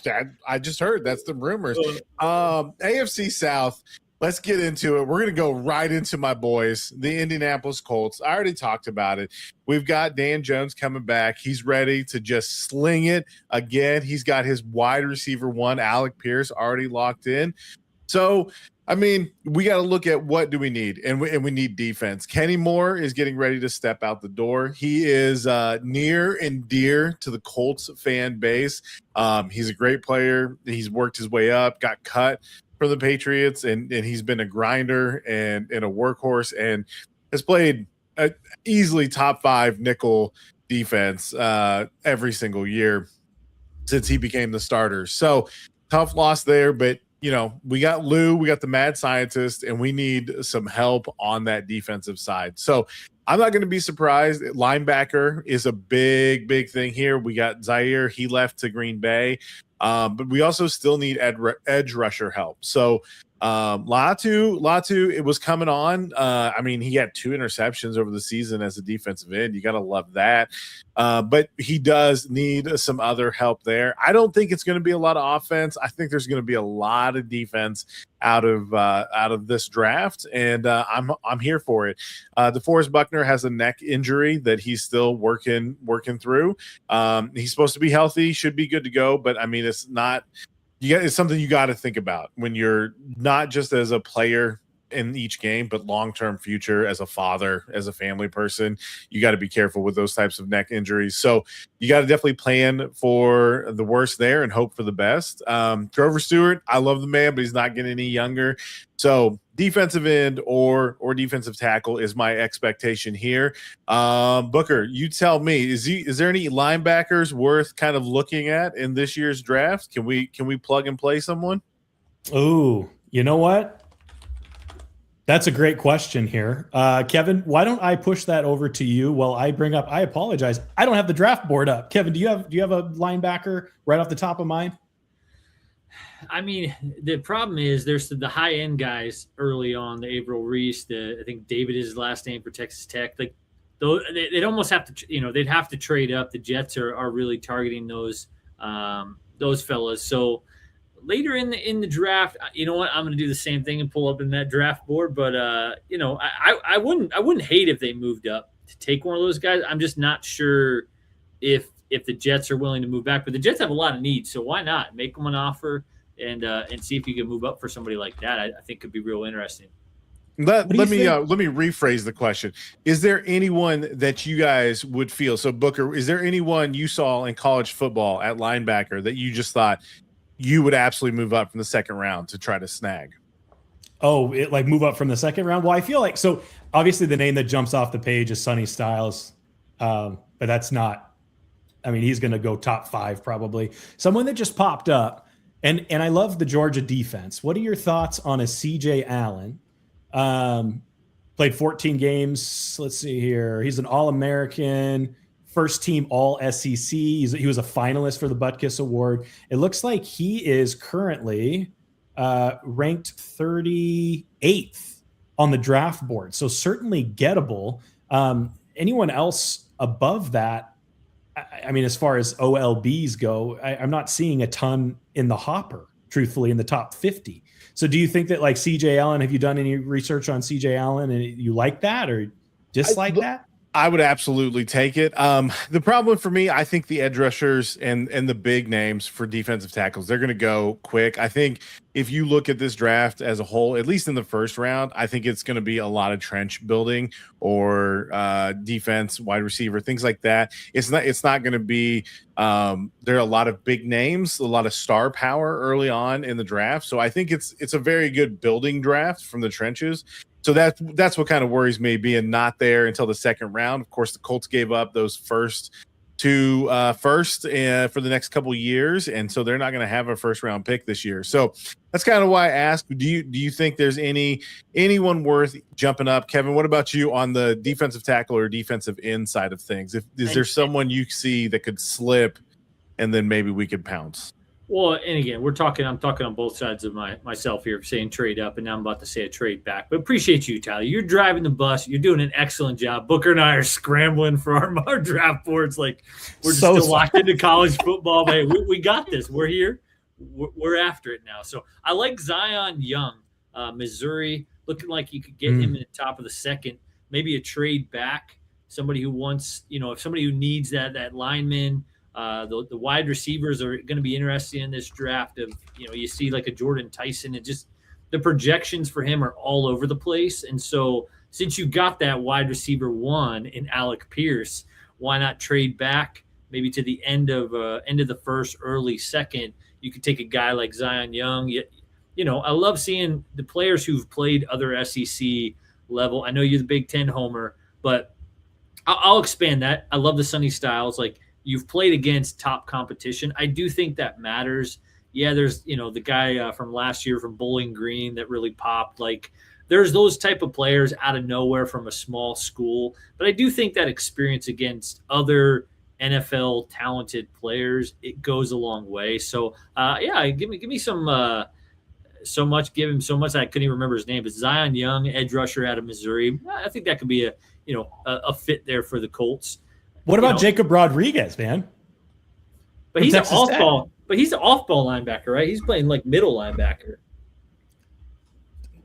drive. I just heard that's the rumors. AFC South. Let's get into it. We're going to go right into my boys, the Indianapolis Colts. I already talked about it. We've got Dan Jones coming back. He's ready to just sling it again. He's got his wide receiver one, Alec Pierce, already locked in. So, I mean, we got to look at what do we need, and we need defense. Kenny Moore is getting ready to step out the door. He is near and dear to the Colts fan base. He's a great player. He's worked his way up, got cut from the Patriots, and he's been a grinder and a workhorse and has played easily top 5 nickel defense every single year since he became the starter. So tough loss there, but we got Lou, we got the mad scientist, and we need some help on that defensive side. So I'm not going to be surprised. Linebacker is a big, big thing here. We got Zaire. He left to Green Bay. But we also still need edge rusher help. So Latu, it was coming on. He had 2 interceptions over the season as a defensive end. You got to love that. But he does need some other help there. I don't think it's going to be a lot of offense. I think there's going to be a lot of defense out of this draft, and I'm here for it. DeForest Buckner has a neck injury that he's still working through. He's supposed to be healthy, should be good to go, but it's not. It's something you got to think about when you're not just as a player in each game, but long-term future as a father, as a family person. You got to be careful with those types of neck injuries. So you got to definitely plan for the worst there and hope for the best. Grover Stewart, I love the man, but he's not getting any younger. So defensive end or defensive tackle is my expectation here. Booker, you tell me, is there any linebackers worth kind of looking at in this year's draft? Can we plug and play someone? Oh, you know what? That's a great question here. Kevin, why don't I push that over to you while I bring up, I apologize, I don't have the draft board up. Kevin, do you have a linebacker right off the top of mind? The problem is there's the high end guys early on, the Averill Reese, I think David is his last name for Texas Tech. Like they'd almost have to, they'd have to trade up. The Jets are really targeting those fellas. So later in the draft, you know what? I'm going to do the same thing and pull up in that draft board. But I wouldn't hate if they moved up to take one of those guys. I'm just not sure if the Jets are willing to move back. But the Jets have a lot of needs, so why not make them an offer and see if you can move up for somebody like that? I think could be real interesting. Let me rephrase the question. Is there anyone that you guys would feel? So Booker, is there anyone you saw in college football at linebacker that you just thought you would absolutely move up from the second round to try to snag? Oh, move up from the second round? Well, I feel like, so obviously the name that jumps off the page is Sonny Styles, but that's not, he's going to go top 5 probably. Someone that just popped up, and I love the Georgia defense. What are your thoughts on a CJ Allen? Played 14 games. Let's see here. He's an All-American, first team All-SEC. He was a finalist for the Butkus Award. It looks like he is currently ranked 38th on the draft board. So certainly gettable. Anyone else above that? As far as OLBs go, I'm not seeing a ton in the hopper, truthfully, in the top 50. So do you think that CJ Allen, have you done any research on CJ Allen and you like that or dislike that? I would absolutely take it. The problem for me, I think the edge rushers and the big names for defensive tackles, they're going to go quick. I think if you look at this draft as a whole, at least in the first round, I think it's going to be a lot of trench building or defense, wide receiver, things like that. It's not going to be there are a lot of big names, a lot of star power early on in the draft. So I think it's a very good building draft from the trenches. So that's what kind of worries me being not there until the second round. Of course, the Colts gave up those first two for the next couple of years, and so they're not going to have a first round pick this year. So that's kind of why I asked. Do you think there's anyone worth jumping up? Kevin, what about you on the defensive tackle or defensive end side of things? Is there someone you see that could slip, and then maybe we could pounce? Well, and again, I'm talking on both sides of myself here, saying trade up, and now I'm about to say a trade back. But appreciate you, Tyler. You're driving the bus. You're doing an excellent job. Booker and I are scrambling for our draft boards. Like, we're just still locked into college football. But hey, we got this. We're here. We're after it now. So I like Zion Young, Missouri, looking like you could get him in the top of the second. Maybe a trade back. Somebody who wants, if somebody who needs that lineman. The wide receivers are going to be interesting in this draft. You see like a Jordan Tyson, and just the projections for him are all over the place. And so since you got that wide receiver one in Alec Pierce, why not trade back maybe to the end of the first, early second? You could take a guy like Zion Young. I love seeing the players who've played other SEC level. I know you're the Big Ten homer, but I'll expand that. I love the Sonny Styles. Like, you've played against top competition. I do think that matters. Yeah, there's, the guy from last year from Bowling Green that really popped. Like, there's those type of players out of nowhere from a small school. But I do think that experience against other NFL talented players, it goes a long way. So, give me some so much. Give him so much I couldn't even remember his name. But Zion Young, edge rusher out of Missouri. I think that could be a fit there for the Colts. What about Jacob Rodriguez, man? But he's an off-ball. But he's an off-ball linebacker, right? He's playing like middle linebacker.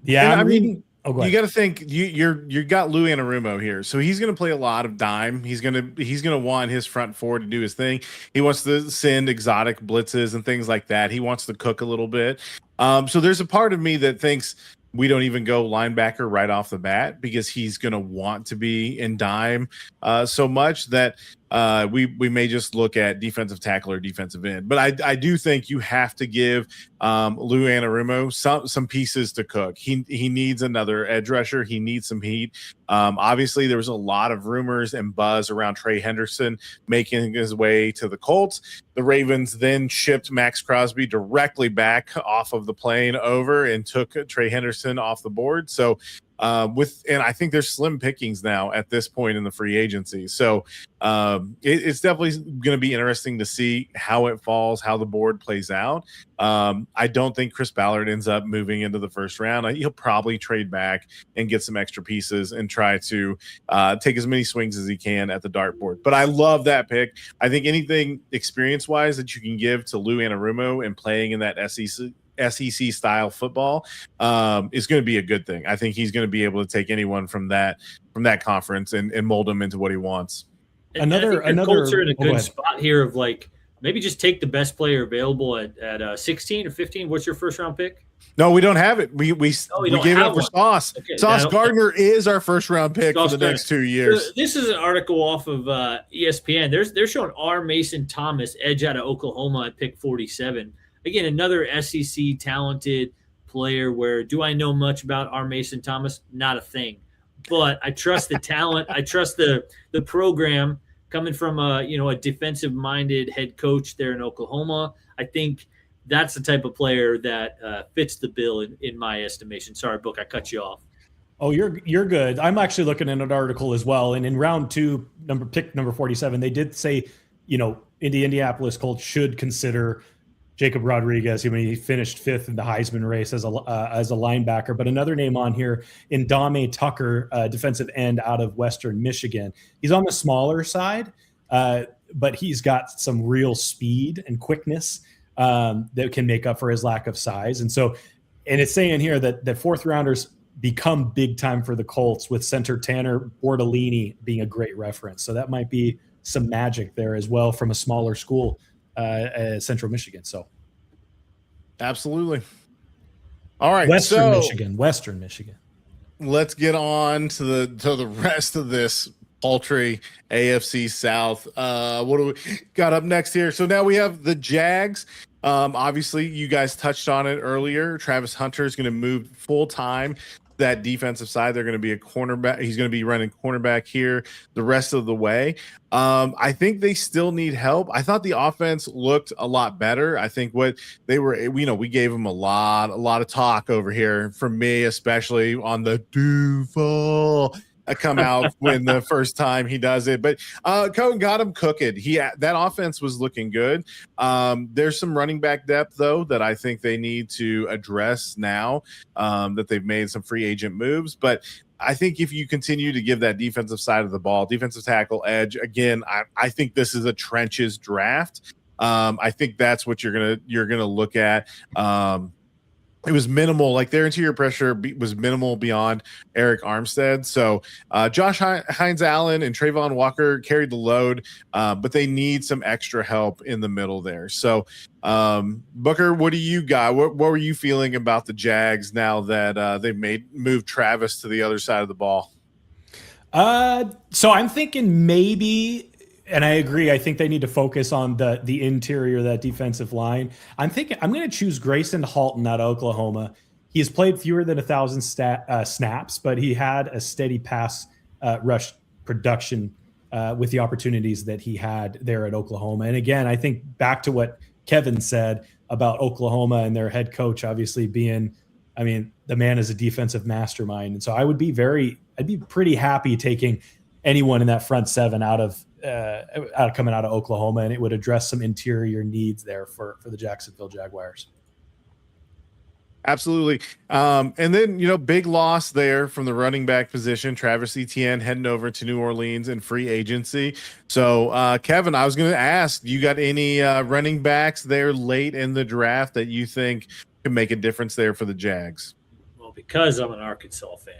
Yeah, I mean, you got to think you got Lou Anarumo here, so he's going to play a lot of dime. He's going to want his front four to do his thing. He wants to send exotic blitzes and things like that. He wants to cook a little bit. So there's a part of me that thinks we don't even go linebacker right off the bat because he's going to want to be in dime so much that we may just look at defensive tackle or defensive end. But I do think you have to give Lou Anarumo some pieces to cook. He needs another edge rusher. He needs some heat. Obviously, there was a lot of rumors and buzz around Trey Henderson making his way to the Colts. The Ravens then shipped Max Crosby directly back off of the plane over and took Trey Henderson off the board. So and I think there's slim pickings now at this point in the free agency. So it's definitely going to be interesting to see how it falls, how the board plays out. I don't think Chris Ballard ends up moving into the first round. He'll probably trade back and get some extra pieces and try to take as many swings as he can at the dartboard. But I love that pick. I think anything experience-wise that you can give to Lou Anarumo and playing in that SEC style football is going to be a good thing. I think he's going to be able to take anyone from that conference and mold them into what he wants. Another Colts are in a good spot here of like maybe just take the best player available at 16 or 15. What's your first round pick? No, we don't have it. We gave it up for Sauce. Okay, Sauce Gardner is our first round pick for the next 2 years. So this is an article off of ESPN. They're showing R. Mason Thomas, edge out of Oklahoma at pick 47. Again, another SEC talented player where do I know much about R. Mason Thomas? Not a thing. But I trust the talent. I trust the program coming from a defensive-minded head coach there in Oklahoma. I think that's the type of player that fits the bill in my estimation. Sorry, Book, I cut you off. Oh, you're good. I'm actually looking at an article as well. And in round 2, pick number 47, they did say, Indianapolis Colts should consider Jacob Rodriguez. I mean, he finished 5th in the Heisman race as a linebacker. But another name on here, Indame Tucker, defensive end out of Western Michigan. He's on the smaller side, but he's got some real speed and quickness that can make up for his lack of size. And it's saying here that 4th rounders become big time for the Colts, with center Tanner Bortolini being a great reference. So that might be some magic there as well from a smaller school, Central Michigan. So absolutely. All right, Western Michigan. Let's get on to the rest of this paltry AFC South. What do we got up next here? So now we have the Jags. Obviously, you guys touched on it earlier. Travis Hunter is going to move full time that defensive side. They're going to be a cornerback. He's going to be running cornerback here the rest of the way. I think they still need help. I thought the offense looked a lot better. I think what they were, we gave them a lot of talk over here, from me especially, on the Duval come out when the first time he does it. But Cohen got him cooking. That offense was looking good. There's some running back depth, though, that I think they need to address now that they've made some free agent moves. But I think if you continue to give that defensive side of the ball, defensive tackle, edge, again, I think this is a trenches draft. I think that's what you're gonna look at. It was minimal, like their interior pressure was minimal beyond Eric Armstead. So Josh Hines Allen and Trayvon Walker carried the load, but they need some extra help in the middle there. So Booker, what do you got? What were you feeling about the Jags now that they've moved Travis to the other side of the ball? So I'm thinking maybe, and I agree, I think they need to focus on the interior of that defensive line. I'm thinking I'm going to choose Grayson Halton out of Oklahoma. He has played fewer than 1,000 snaps, but he had a steady pass rush production with the opportunities that he had there at Oklahoma. And again, I think back to what Kevin said about Oklahoma and their head coach obviously being, the man is a defensive mastermind. And so I'd be pretty happy taking anyone in that front seven coming out of Oklahoma, and it would address some interior needs there for the Jacksonville Jaguars. Absolutely. And then, big loss there from the running back position, Travis Etienne heading over to New Orleans in free agency. So, Kevin, I was going to ask, you got any running backs there late in the draft that you think can make a difference there for the Jags? Well, because I'm an Arkansas fan.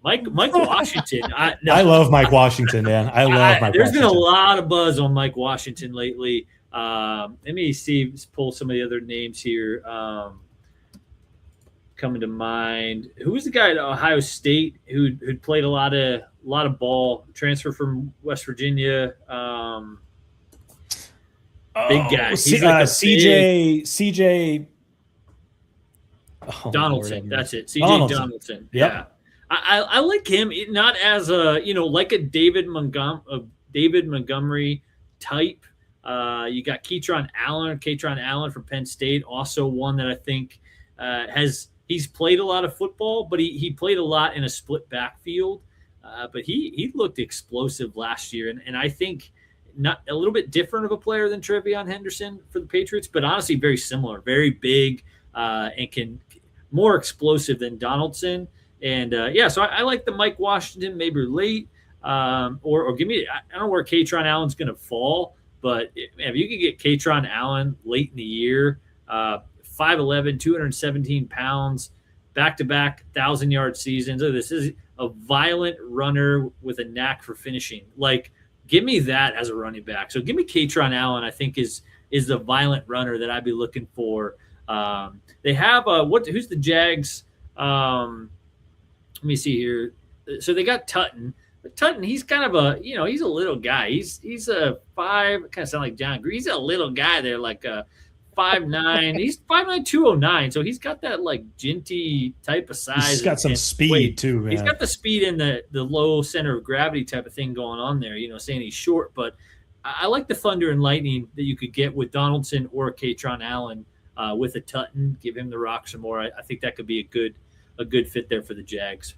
Mike Washington. I love Mike Washington, man. I love Mike Washington. There's been a lot of buzz on Mike Washington lately. Let me pull some of the other names here coming to mind. Who was the guy at Ohio State who'd played a lot of ball, transfer from West Virginia? Big guy. He's like CJ Donaldson. That's it. CJ Donaldson. Yep. Yeah. I like him, not as like a David Montgomery type. You got Kaytron Allen from Penn State, also one that I think he's played a lot of football, but he played a lot in a split backfield. But he looked explosive last year, and I think not a little bit different of a player than Trevion Henderson for the Patriots, but honestly very similar, very big, and can more explosive than Donaldson. And so I like the Mike Washington, maybe late, or give me. I don't know where Kaytron Allen's going to fall, but if you could get Kaytron Allen late in the year, 5'11", 217 pounds, back-to-back 1,000-yard seasons. This is a violent runner with a knack for finishing. Like, give me that as a running back. So give me Kaytron Allen. I think is the violent runner that I'd be looking for. They have who's the Jags? Let me see here. So they got Tutton. But Tutton, he's kind of he's a little guy. He's a 5, kind of sound like John Green. He's a little guy there, like a 5'9". He's 5'9", 209. So he's got that like Ginty type of size. He's got some speed too, man. He's got the speed and the low center of gravity type of thing going on there. Saying he's short, but I like the thunder and lightning that you could get with Donaldson or Kaytron Allen with a Tutton. Give him the rock some more. I think that could be a good fit there for the Jags.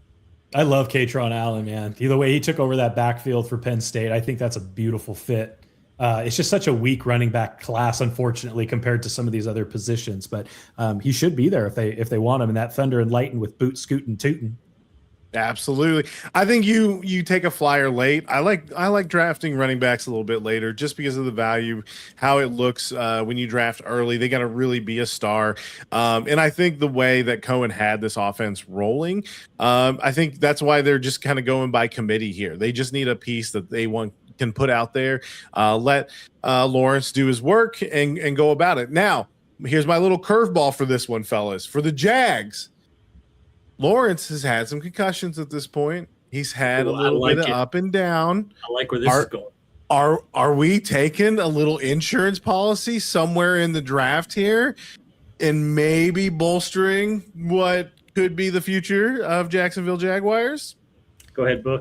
I love Kaytron Allen, man. The way he took over that backfield for Penn State, I think that's a beautiful fit. It's just such a weak running back class, unfortunately, compared to some of these other positions. But he should be there if they want him in that thunder and lightning with boot, scoot, and tootin'. Absolutely. I think you take a flyer late. I like drafting running backs a little bit later just because of the value, how it looks when you draft early. They got to really be a star. And I think the way that Cohen had this offense rolling, I think that's why they're just kind of going by committee here. They just need a piece that they can put out there. Let Lawrence do his work and go about it. Now, here's my little curveball for this one, fellas. For the Jags, Lawrence has had some concussions at this point. He's had a little bit of up and down. I like where this is going. Are we taking a little insurance policy somewhere in the draft here and maybe bolstering what could be the future of Jacksonville Jaguars? Go ahead, Book.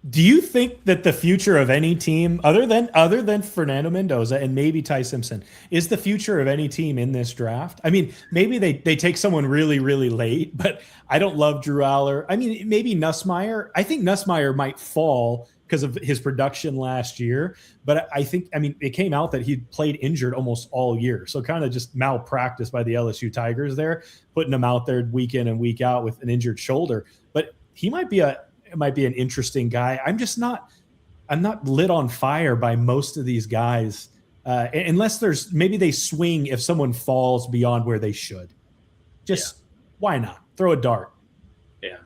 Do you think that the future of any team, other than Fernando Mendoza and maybe Ty Simpson, is the future of any team in this draft? I mean, maybe they take someone really, really late, but I don't love Drew Aller. I mean, maybe Nussmeier. I think Nussmeier might fall because of his production last year, but it came out that he played injured almost all year, so kind of just malpractice by the LSU Tigers there, putting him out there week in and week out with an injured shoulder. But he might be an interesting guy. I'm not lit on fire by most of these guys, unless maybe they swing if someone falls beyond where they should. Why not throw a dart? Yeah,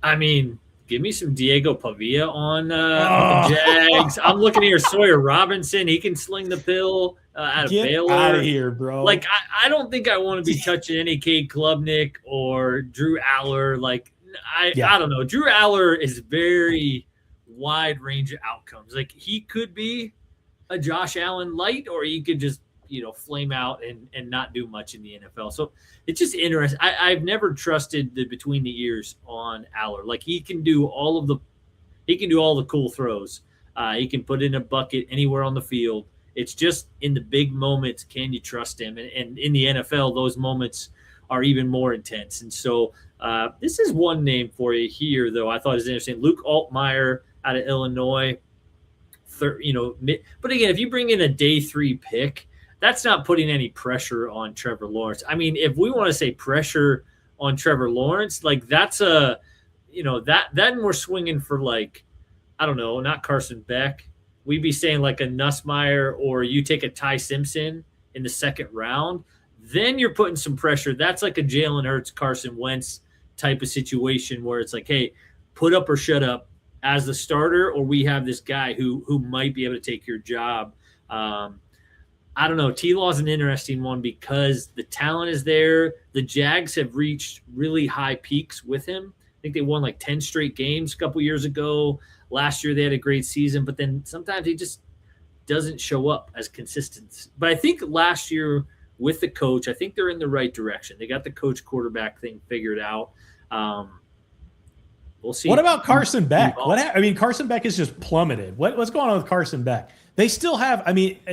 I mean, give me some Diego Pavia on the Jags. I'm looking here, Sawyer Robinson. He can sling the pill out of Baylor. Get out of here, bro. Like I don't think I want to be touching any Cade Klubnik or Drew Aller. Like. I don't know. Drew Aller is very wide range of outcomes. Like he could be a Josh Allen light, or he could just flame out and not do much in the NFL. So it's just interesting. I've never trusted the between the ears on Aller. Like he can do all the cool throws. He can put in a bucket anywhere on the field. It's just in the big moments, can you trust him? And in the NFL, those moments are even more intense. And so this is one name for you here, though. I thought it was interesting. Luke Altmaier out of Illinois. But again, if you bring in a day 3 pick, that's not putting any pressure on Trevor Lawrence. I mean, if we want to say pressure on Trevor Lawrence, like that's then we're swinging for like, I don't know, not Carson Beck. We'd be saying like a Nussmeier, or you take a Ty Simpson in the second round. Then you're putting some pressure. That's like a Jalen Hurts, Carson Wentz type of situation where it's like, hey, put up or shut up as the starter, or we have this guy who might be able to take your job. I don't know. T-Law is an interesting one because the talent is there. The Jags have reached really high peaks with him. I think they won like 10 straight games a couple years ago. Last year they had a great season, but then sometimes he just doesn't show up as consistent. But I think last year – with the coach, I think they're in the right direction. They got the coach quarterback thing figured out. We'll see. What about Carson Beck? Carson Beck has just plummeted. What's going on with Carson Beck? They still have,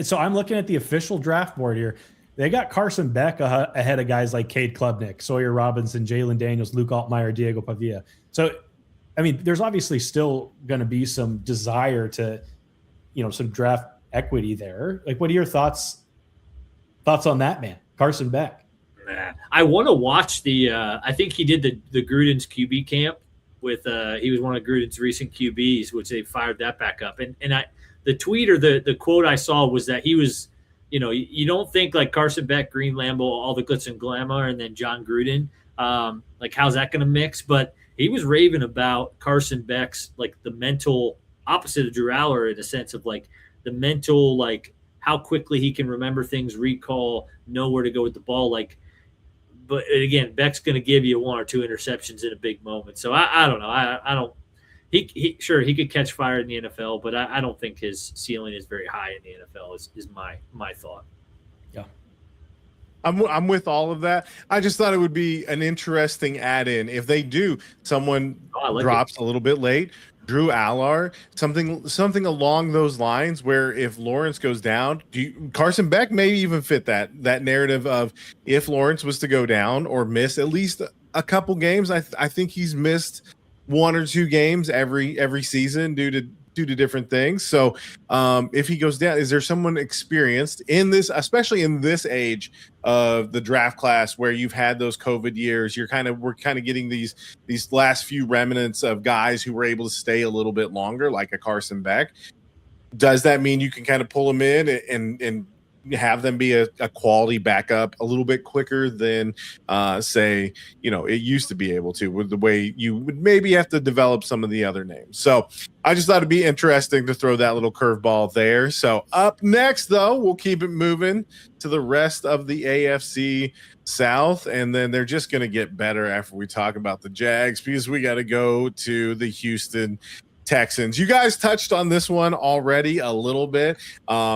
so I'm looking at the official draft board here. They got Carson Beck ahead of guys like Cade Klubnik, Sawyer Robinson, Jalen Daniels, Luke Altmaier, Diego Pavia. So, there's obviously still going to be some desire to, some draft equity there. Like, what are your thoughts on that, man? Carson Beck. I want to watch I think he did the Gruden's QB camp with he was one of Gruden's recent QBs, which they fired that back up. And the tweet or the quote I saw was that he was, you don't think like Carson Beck, Green Lambeau, all the glitz and glamour, and then John Gruden, like how's that going to mix? But he was raving about Carson Beck's like the mental opposite of Drew Aller in a sense of like the mental, like how quickly he can remember things, recall, know where to go with the ball. Like, but again, Beck's going to give you 1 or 2 interceptions in a big moment. So I don't know. I don't. He could catch fire in the NFL, but I don't think his ceiling is very high in the NFL. Is my thought. Yeah, I'm with all of that. I just thought it would be an interesting add-in if they do. Someone drops a little bit late. Drew Aller, something along those lines where if Lawrence goes down, Carson Beck may even fit that narrative of if Lawrence was to go down or miss at least a couple games. I think he's missed 1 or 2 games every season due to due to different things. So if he goes down, is there someone experienced in this, especially in this age of the draft class where you've had those COVID years? We're kind of getting these last few remnants of guys who were able to stay a little bit longer, like a Carson Beck. Does that mean you can kind of pull them in and have them be a quality backup a little bit quicker than say, it used to be able to, with the way you would maybe have to develop some of the other names? So I just thought it'd be interesting to throw that little curveball there. So up next, though, we'll keep it moving to the rest of the AFC South, and then they're just going to get better after we talk about the Jags, because we got to go to the Houston Texans. You guys touched on this one already a little bit.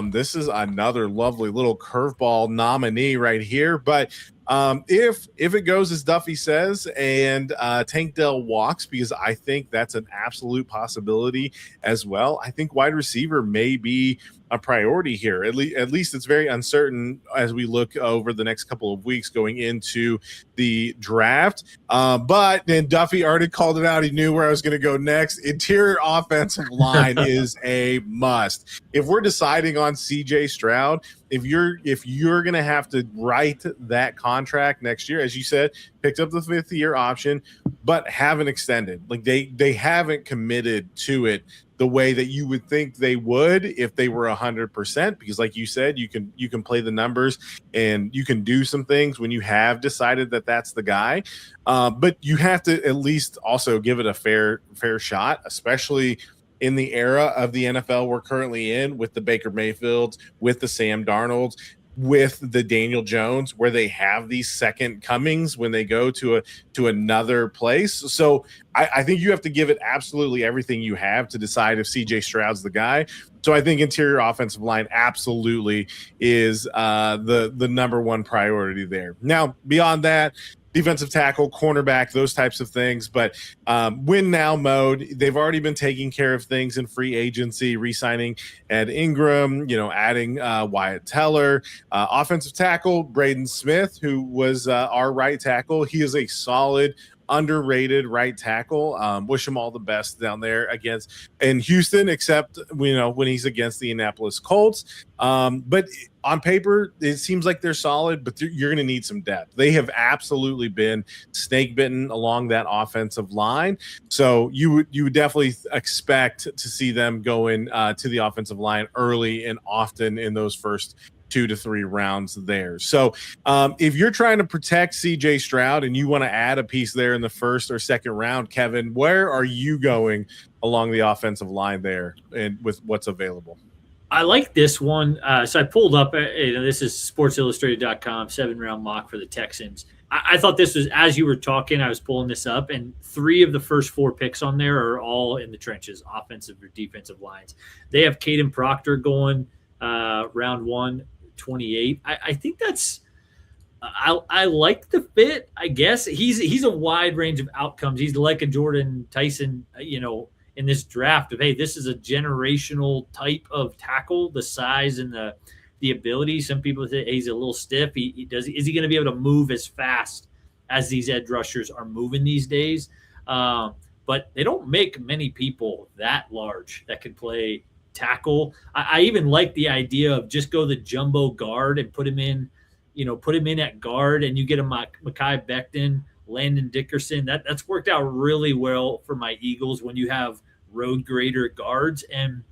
This is another lovely little curveball nominee right here. But if it goes as Duffy says and Tank Dell walks, because I think that's an absolute possibility as well, I think wide receiver may be a priority here. At least it's very uncertain as we look over the next couple of weeks going into the draft. But then Duffy already called it out. He knew where I was going to go next. Interior offensive line is a must. If we're deciding on CJ Stroud, if you're going to have to write that contract next year, as you said, picked up the 5th-year option, but haven't extended. Like they haven't committed to it the way that you would think they would if they were 100%, because like you said, you can play the numbers and you can do some things when you have decided that that's the guy. But you have to at least also give it a fair shot, especially in the era of the NFL we're currently in, with the Baker Mayfields, with the Sam Darnolds, with the Daniel Jones, where they have these second comings when they go to another place. So I think you have to give it absolutely everything you have to decide if CJ Stroud's the guy. So I think interior offensive line absolutely is the number one priority there. Now, beyond that, defensive tackle, cornerback, those types of things. But win now mode, they've already been taking care of things in free agency, re-signing Ed Ingram, adding Wyatt Teller. Offensive tackle, Braden Smith, who was our right tackle. He is a solid, underrated right tackle. Wish him all the best down there in Houston, except when he's against the Indianapolis Colts. But on paper, it seems like they're solid, but you're going to need some depth. They have absolutely been snake bitten along that offensive line. So you would definitely expect to see them going to the offensive line early and often in those first 2 to 3 rounds there. So if you're trying to protect CJ Stroud and you want to add a piece there in the first or second round, Kevin, where are you going along the offensive line there and with what's available? I like this one. So I pulled up, this is sportsillustrated.com, 7-round mock for the Texans. I thought this was, as you were talking, I was pulling this up, and 3 of the first 4 picks on there are all in the trenches, offensive or defensive lines. They have Caden Proctor going round 1, 28. I think that's I like the fit, I guess. He's a wide range of outcomes. He's like a Jordan Tyson, in this draft of, hey, this is a generational type of tackle, the size and the ability. Some people say, hey, he's a little stiff. Is he going to be able to move as fast as these edge rushers are moving these days? But they don't make many people that large that can play tackle. I even like the idea of just go the jumbo guard and put him in at guard, and you get a Mekhi Becton, Landon Dickerson. That's worked out really well for my Eagles when you have road grader guards. And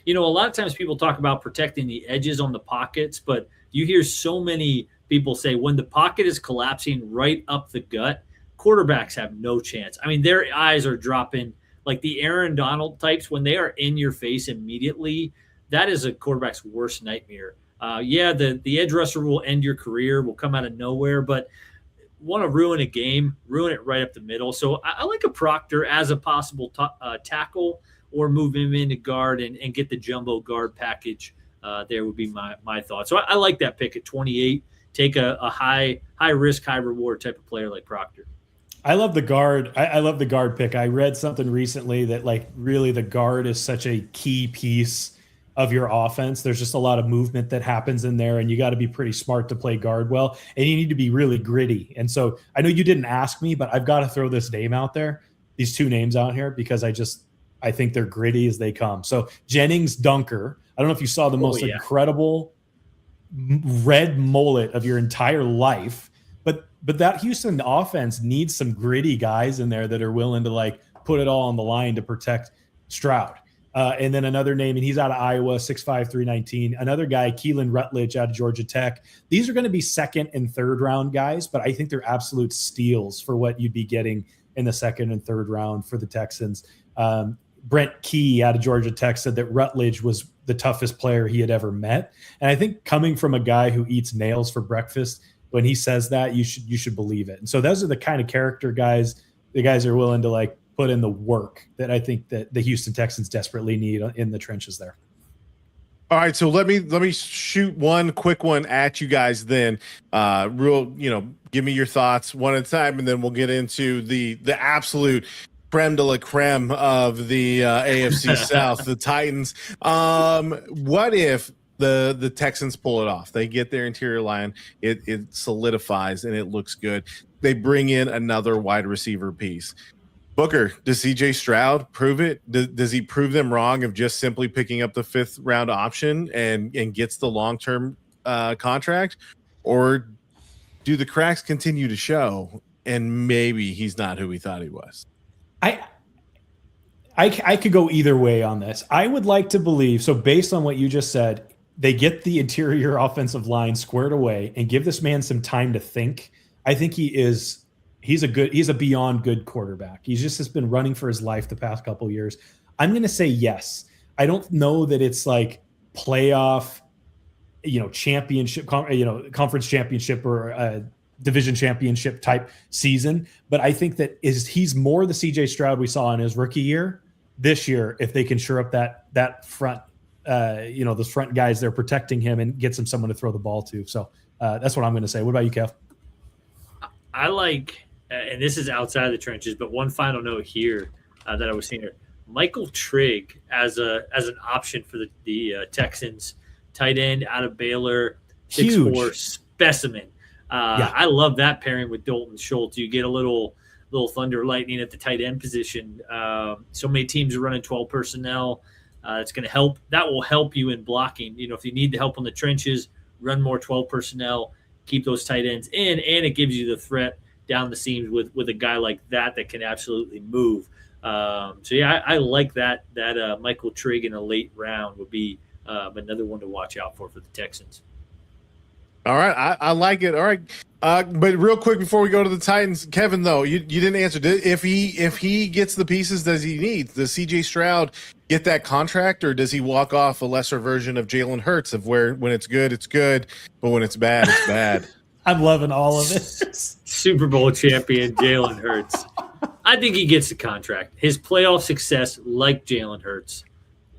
a lot of times people talk about protecting the edges on the pockets, but you hear so many people say when the pocket is collapsing right up the gut, quarterbacks have no chance. I mean, their eyes are dropping like the Aaron Donald types. When they are in your face immediately, that is a quarterback's worst nightmare. The edge rusher will end your career, will come out of nowhere, but want to ruin a game, ruin it right up the middle. So I like a Proctor as a possible tackle, or move him into guard and get the jumbo guard package. There would be my thought. So I like that pick at 28. Take a high risk, high reward type of player like Proctor. I love the guard. I love the guard pick. I read something recently that really the guard is such a key piece of your offense. There's just a lot of movement that happens in there, and you got to be pretty smart to play guard well, and you need to be really gritty. And so I know you didn't ask me, but I've got to throw this name out there, these 2 names out here, because I I think they're gritty as they come. So Jennings dunker. I don't know if you saw the most incredible red mullet of your entire life, but that Houston offense needs some gritty guys in there that are willing to like put it all on the line to protect Stroud. And then another name, and he's out of Iowa, 6'5", 319. Another guy, Keelan Rutledge out of Georgia Tech. These are going to be second and third round guys, but I think they're absolute steals for what you'd be getting in the second and third round for the Texans. Brent Key out of Georgia Tech said that Rutledge was the toughest player he had ever met. And I think coming from a guy who eats nails for breakfast, when he says that, you should believe it. And so those are the kind of character guys, the guys are willing to like put in the work that I think that the Houston Texans desperately need in the trenches there. All right, so let me shoot one quick one at you guys then. Give me your thoughts one at a time, and then we'll get into the absolute creme de la creme of the AFC South, the Titans. What if the Texans pull it off? They get their interior line, it solidifies, and it looks good. They bring in another wide receiver piece. Booker, does CJ Stroud prove it? Does he prove them wrong of just simply picking up the 5th round option and gets the long-term contract? Or do the cracks continue to show and maybe he's not who we thought he was? I could go either way on this. I would like to believe, so based on what you just said, they get the interior offensive line squared away and give this man some time to think. I think he's a beyond good quarterback. He's just has been running for his life the past couple of years. I'm going to say yes. I don't know that it's like playoff, championship, conference championship or division championship type season. But I think that he's more the CJ Stroud we saw in his rookie year this year. If they can shore up that front, those front guys, they're protecting him and gets him someone to throw the ball to. So that's what I'm going to say. What about you, Kev? I like, and this is outside of the trenches, but one final note here that I was seeing here. Michael Trigg as an option for the Texans, tight end out of Baylor, 6'4" specimen. I love that pairing with Dalton Schultz. You get a little thunder lightning at the tight end position. So many teams are running 12 personnel. It's going to help. That will help you in blocking. If you need the help on the trenches, run more 12 personnel, keep those tight ends in, and it gives you the threat down the seams with a guy like that can absolutely move. I like that Michael Trigg in a late round would be another one to watch out for the Texans. All right, I like it. All right, but real quick before we go to the Titans, Kevin, though, you didn't answer. If he gets the pieces that he needs, does C.J. Stroud get that contract, or does he walk off a lesser version of Jalen Hurts of where when it's good, but when it's bad, it's bad? I'm loving all of it. Super Bowl champion Jalen Hurts. I think he gets the contract. His playoff success, like Jalen Hurts,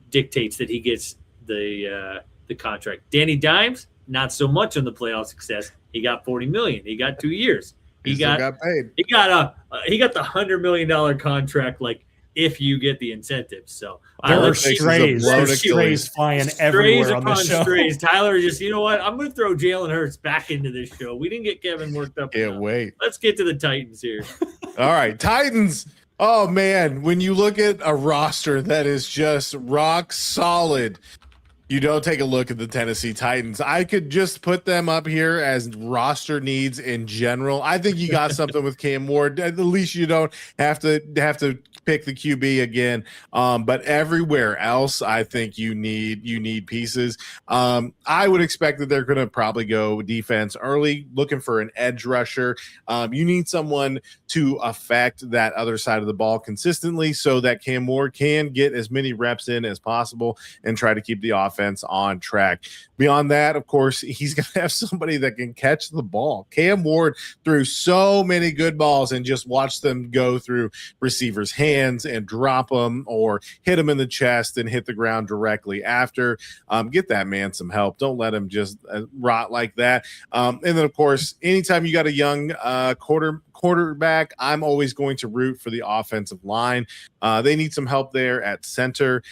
dictates that he gets the contract. Danny Dimes, not so much on the playoff success. He got $40 million. He got 2 years. He got paid. He got the $100 million contract. Like if you get the incentives. So there are strays flying everywhere on the show. Strays. Tyler, just you know what? I'm going to throw Jalen Hurts back into this show. We didn't get Kevin worked up. Can't wait. Let's get to the Titans here. All right, Titans. Oh man, when you look at a roster that is just rock solid, you don't take a look at the Tennessee Titans. I could just put them up here as roster needs in general. I think you got something with Cam Ward. At least you don't have to pick the QB again. But everywhere else, I think you need pieces. I would expect that they're going to probably go defense early, looking for an edge rusher. You need someone to affect that other side of the ball consistently so that Cam Ward can get as many reps in as possible and try to keep the offense on track. Beyond that, of course, he's going to have somebody that can catch the ball. Cam Ward threw so many good balls and just watched them go through receivers' hands and drop them or hit them in the chest and hit the ground directly after. Get that man some help. Don't let him just rot like that. And then, of course, anytime you got a young quarterback, I'm always going to root for the offensive line. They need some help there at center.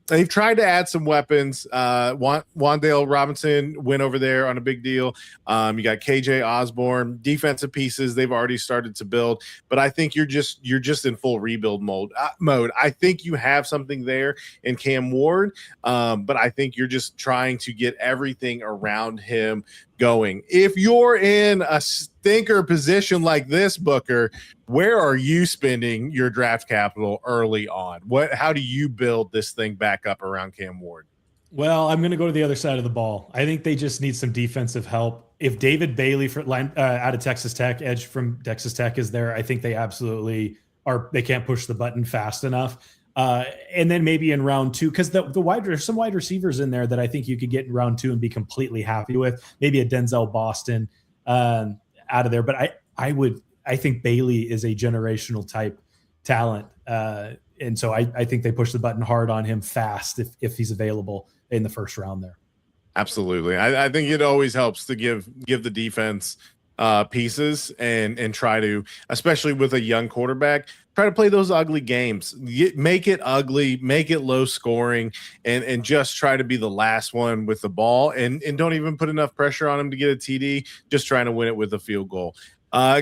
They've tried to add some weapons. Wandale Robinson went over there on a big deal. You got KJ Osborne, defensive pieces they've already started to build, but I think you're just in full rebuild mode. I think you have something there in Cam Ward, but I think you're just trying to get everything around him going. If you're in a stinker position like this, Booker, where are you spending your draft capital early on? How do you build this thing back up around Cam Ward? Well, I'm going to go to the other side of the ball. I think they just need some defensive help. If David Bailey out of Texas Tech, edge from Texas Tech, is there, I think they absolutely are. They can't push the button fast enough. And then maybe in round 2, because there's some wide receivers in there that I think you could get in round 2 and be completely happy with. Maybe a Denzel Boston out of there. But I think Bailey is a generational type talent. And so I think they push the button hard on him fast if he's available in the first round there. Absolutely. I think it always helps to give the defense pieces and try to, especially with a young quarterback, try to play those ugly games. Make it ugly, make it low scoring, and just try to be the last one with the ball, and don't even put enough pressure on him to get a TD, just trying to win it with a field goal.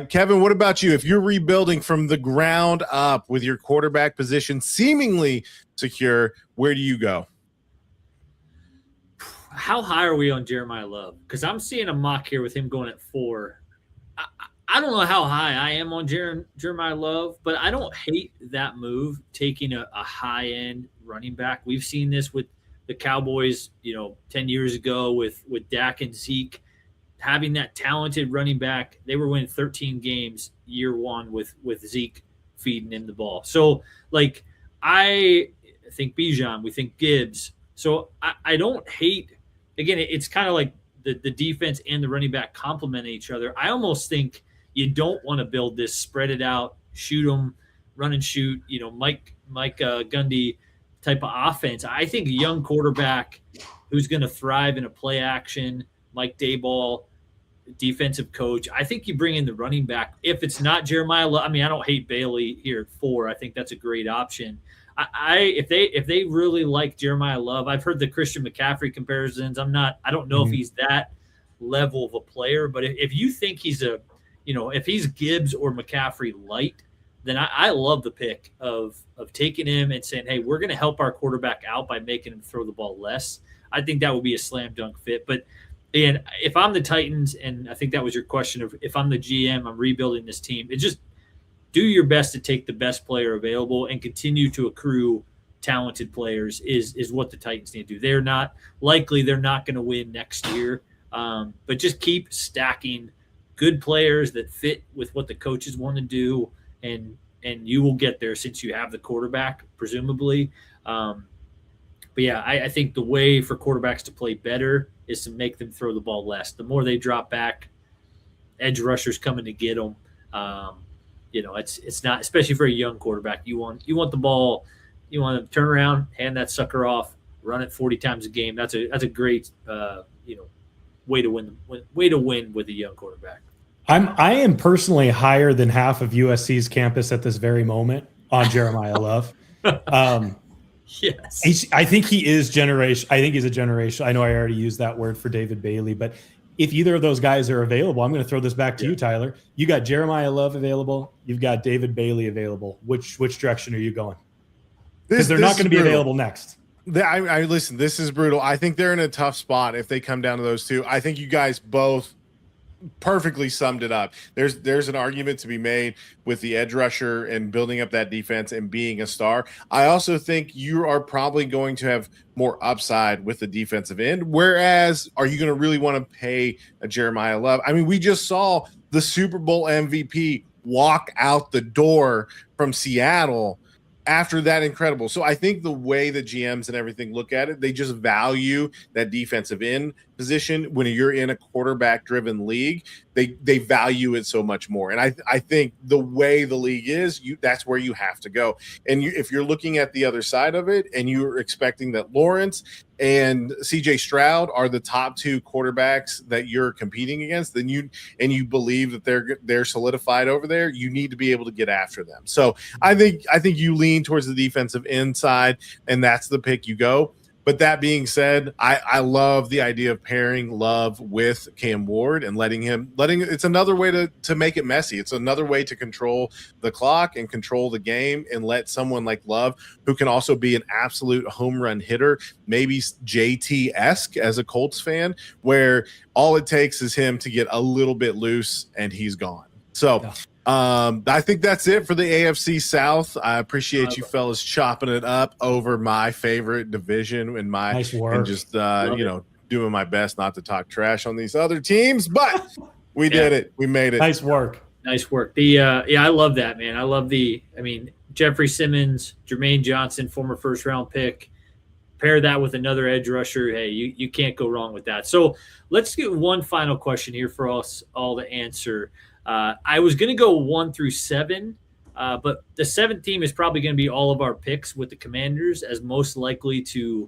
Kevin, what about you? If you're rebuilding from the ground up with your quarterback position seemingly secure, where do you go? How high are we on Jeremiah Love? Because I'm seeing a mock here with him going at 4. I don't know how high I am on Jeremiah Love, but I don't hate that move, taking a high-end running back. We've seen this with the Cowboys, 10 years ago with Dak and Zeke. Having that talented running back, they were winning 13 games year 1 with Zeke feeding him the ball. So, I think Bijan, we think Gibbs. So I don't hate – again, it's kind of like the defense and the running back complement each other. I almost think you don't want to build this, spread it out, shoot them, run and shoot, Mike Gundy type of offense. I think a young quarterback who's going to thrive in a play action, Mike Dayball, defensive coach. I think you bring in the running back. If it's not Jeremiah Love, I don't hate Bailey here at 4. I think that's a great option. If they really like Jeremiah Love, I've heard the Christian McCaffrey comparisons. I don't know if he's that level of a player, but if you think he's if he's Gibbs or McCaffrey light, then I love the pick of taking him and saying, hey, we're going to help our quarterback out by making him throw the ball less. I think that would be a slam dunk fit. But and if I'm the Titans, and I think that was your question of if I'm the GM, I'm rebuilding this team, it just do your best to take the best player available and continue to accrue talented players is what the Titans need to do. They're not going to win next year, but just keep stacking good players that fit with what the coaches want to do, and you will get there since you have the quarterback, presumably. But yeah, I think the way for quarterbacks to play better is to make them throw the ball less. The more they drop back, edge rushers coming to get them. It's not, especially for a young quarterback. You want the ball, you want to turn around, hand that sucker off, run it 40 times a game. That's a great way to win with a young quarterback. I am personally higher than half of USC's campus at this very moment on Jeremiah Love. Yes, I think he is generation. I think he's a generation. I know I already used that word for David Bailey, but if either of those guys are available, I'm going to throw this back to you, Tyler. You got Jeremiah Love available. You've got David Bailey available. Which direction are you going? Because they're not going to be available next. Listen, this is brutal. I think they're in a tough spot if they come down to those two. I think you guys both perfectly summed it up. There's an argument to be made with the edge rusher and building up that defense and being a star. I also think you are probably going to have more upside with the defensive end. Whereas, are you going to really want to pay a Jeremiah Love? We just saw the Super Bowl MVP walk out the door from Seattle after that incredible. So I think the way the GMs and everything look at it, they just value that defensive end position. When you're in a quarterback-driven league, they value it so much more. And I think the way the league is, that's where you have to go. And if you're looking at the other side of it and you're expecting that Lawrence and CJ Stroud are the top 2 quarterbacks that you're competing against, then you believe that they're solidified over there, you need to be able to get after them. So I think you lean towards the defensive inside, and that's the pick you go. But that being said, I love the idea of pairing Love with Cam Ward and letting it's another way to make it messy. It's another way to control the clock and control the game and let someone like Love, who can also be an absolute home run hitter, maybe JT-esque as a Colts fan, where all it takes is him to get a little bit loose and he's gone. So I think that's it for the AFC South. I appreciate you fellas chopping it up over my favorite division and nice work. And just doing my best not to talk trash on these other teams, but we did it. We made it. Nice work. Nice work. I love that, man. I love Jeffrey Simmons, Jermaine Johnson, former first-round pick. Pair that with another edge rusher. Hey, you can't go wrong with that. So let's get one final question here for us all to answer. I was going to go 1 through 7, but the 7th team is probably going to be all of our picks with the Commanders as most likely to,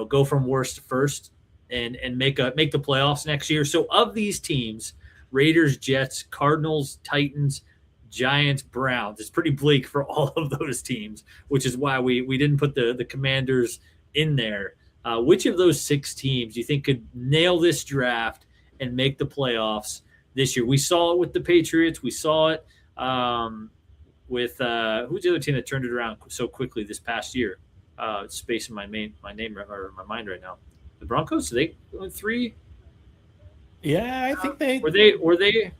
go from worst to first and make the playoffs next year. So of these teams, Raiders, Jets, Cardinals, Titans, Giants, Browns, it's pretty bleak for all of those teams, which is why we didn't put the Commanders in there. Which of those 6 teams do you think could nail this draft and make the playoffs this year? We saw it with the Patriots. We saw it with who's the other team that turned it around so quickly this past year? It's spacing my name or my mind right now. The Broncos. So they went 3. Yeah, I think they were they.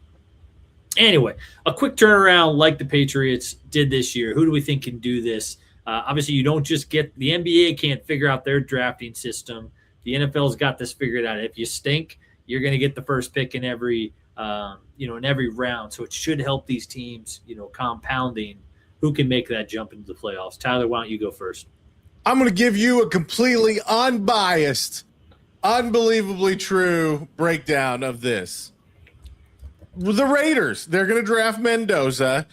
Anyway, a quick turnaround like the Patriots did this year. Who do we think can do this? Obviously, you don't just get the NBA can't figure out their drafting system. The NFL's got this figured out. If you stink, you're going to get the first pick in every round. So it should help these teams, compounding who can make that jump into the playoffs. Tyler, why don't you go first? I'm going to give you a completely unbiased, unbelievably true breakdown of this. The Raiders, they're going to draft Mendoza.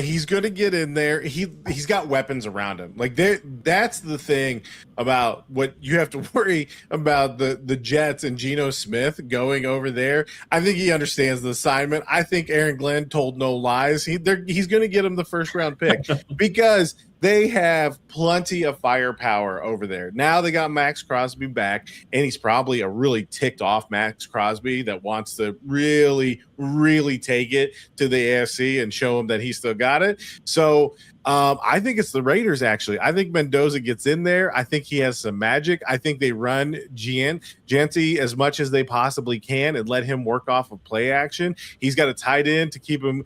He's going to get in there. He's got weapons around him. Like that's the thing about what you have to worry about the Jets and Geno Smith going over there. I think he understands the assignment. I think Aaron Glenn told no lies. He's going to get him the first round pick because they have plenty of firepower over there. Now they got Max Crosby back, and he's probably a really ticked off Max Crosby that wants to really, really take it to the AFC and show him that he still got it. So I think it's the Raiders, actually. I think Mendoza gets in there. I think he has some magic. I think they run Janty as much as they possibly can and let him work off of play action. He's got a tight end to keep him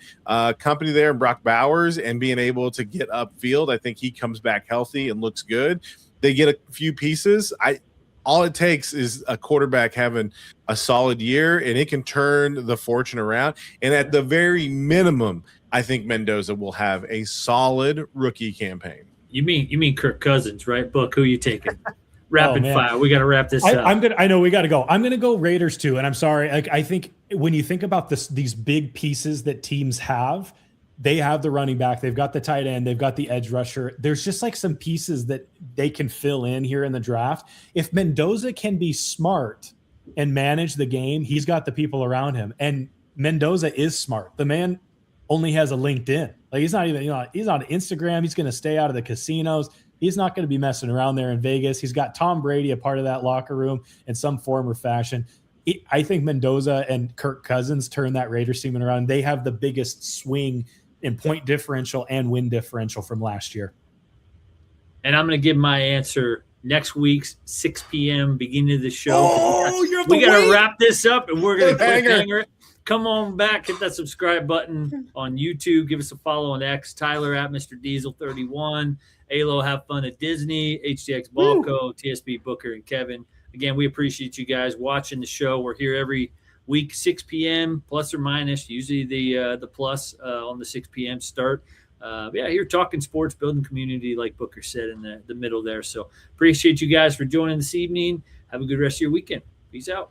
company there, and Brock Bowers, and being able to get upfield. I think he comes back healthy and looks good. They get a few pieces. All it takes is a quarterback having a solid year, and it can turn the fortune around. And at the very minimum, I think Mendoza will have a solid rookie campaign. You mean Kirk Cousins, right? Book, who you taking? Rapid fire. We got to wrap this up. I know we got to go. I'm going to go Raiders too. And I'm sorry. I think when you think about these big pieces that teams have, they have the running back, they've got the tight end, they've got the edge rusher. There's just like some pieces that they can fill in here in the draft. If Mendoza can be smart and manage the game, he's got the people around him. And Mendoza is smart. The man only has a LinkedIn. Like he's not even, he's on Instagram. He's going to stay out of the casinos. He's not going to be messing around there in Vegas. He's got Tom Brady a part of that locker room in some form or fashion. I think Mendoza and Kirk Cousins turn that Raiders team around. They have the biggest swing in point differential and win differential from last year. And I'm going to give my answer next week's 6 p.m. beginning of the show. Oh, we got to wrap this up, and we're going to cliffhanger it. Come on back, hit that subscribe button on YouTube. Give us a follow on X. Tyler at Mr. Diesel 31. Alo, have fun at Disney. HDX Balco, TSP Booker, and Kevin. Again, we appreciate you guys watching the show. We're here every week, 6 p.m. plus or minus. Usually the plus on the 6 p.m. start. Here talking sports, building community, like Booker said in the middle there. So appreciate you guys for joining this evening. Have a good rest of your weekend. Peace out.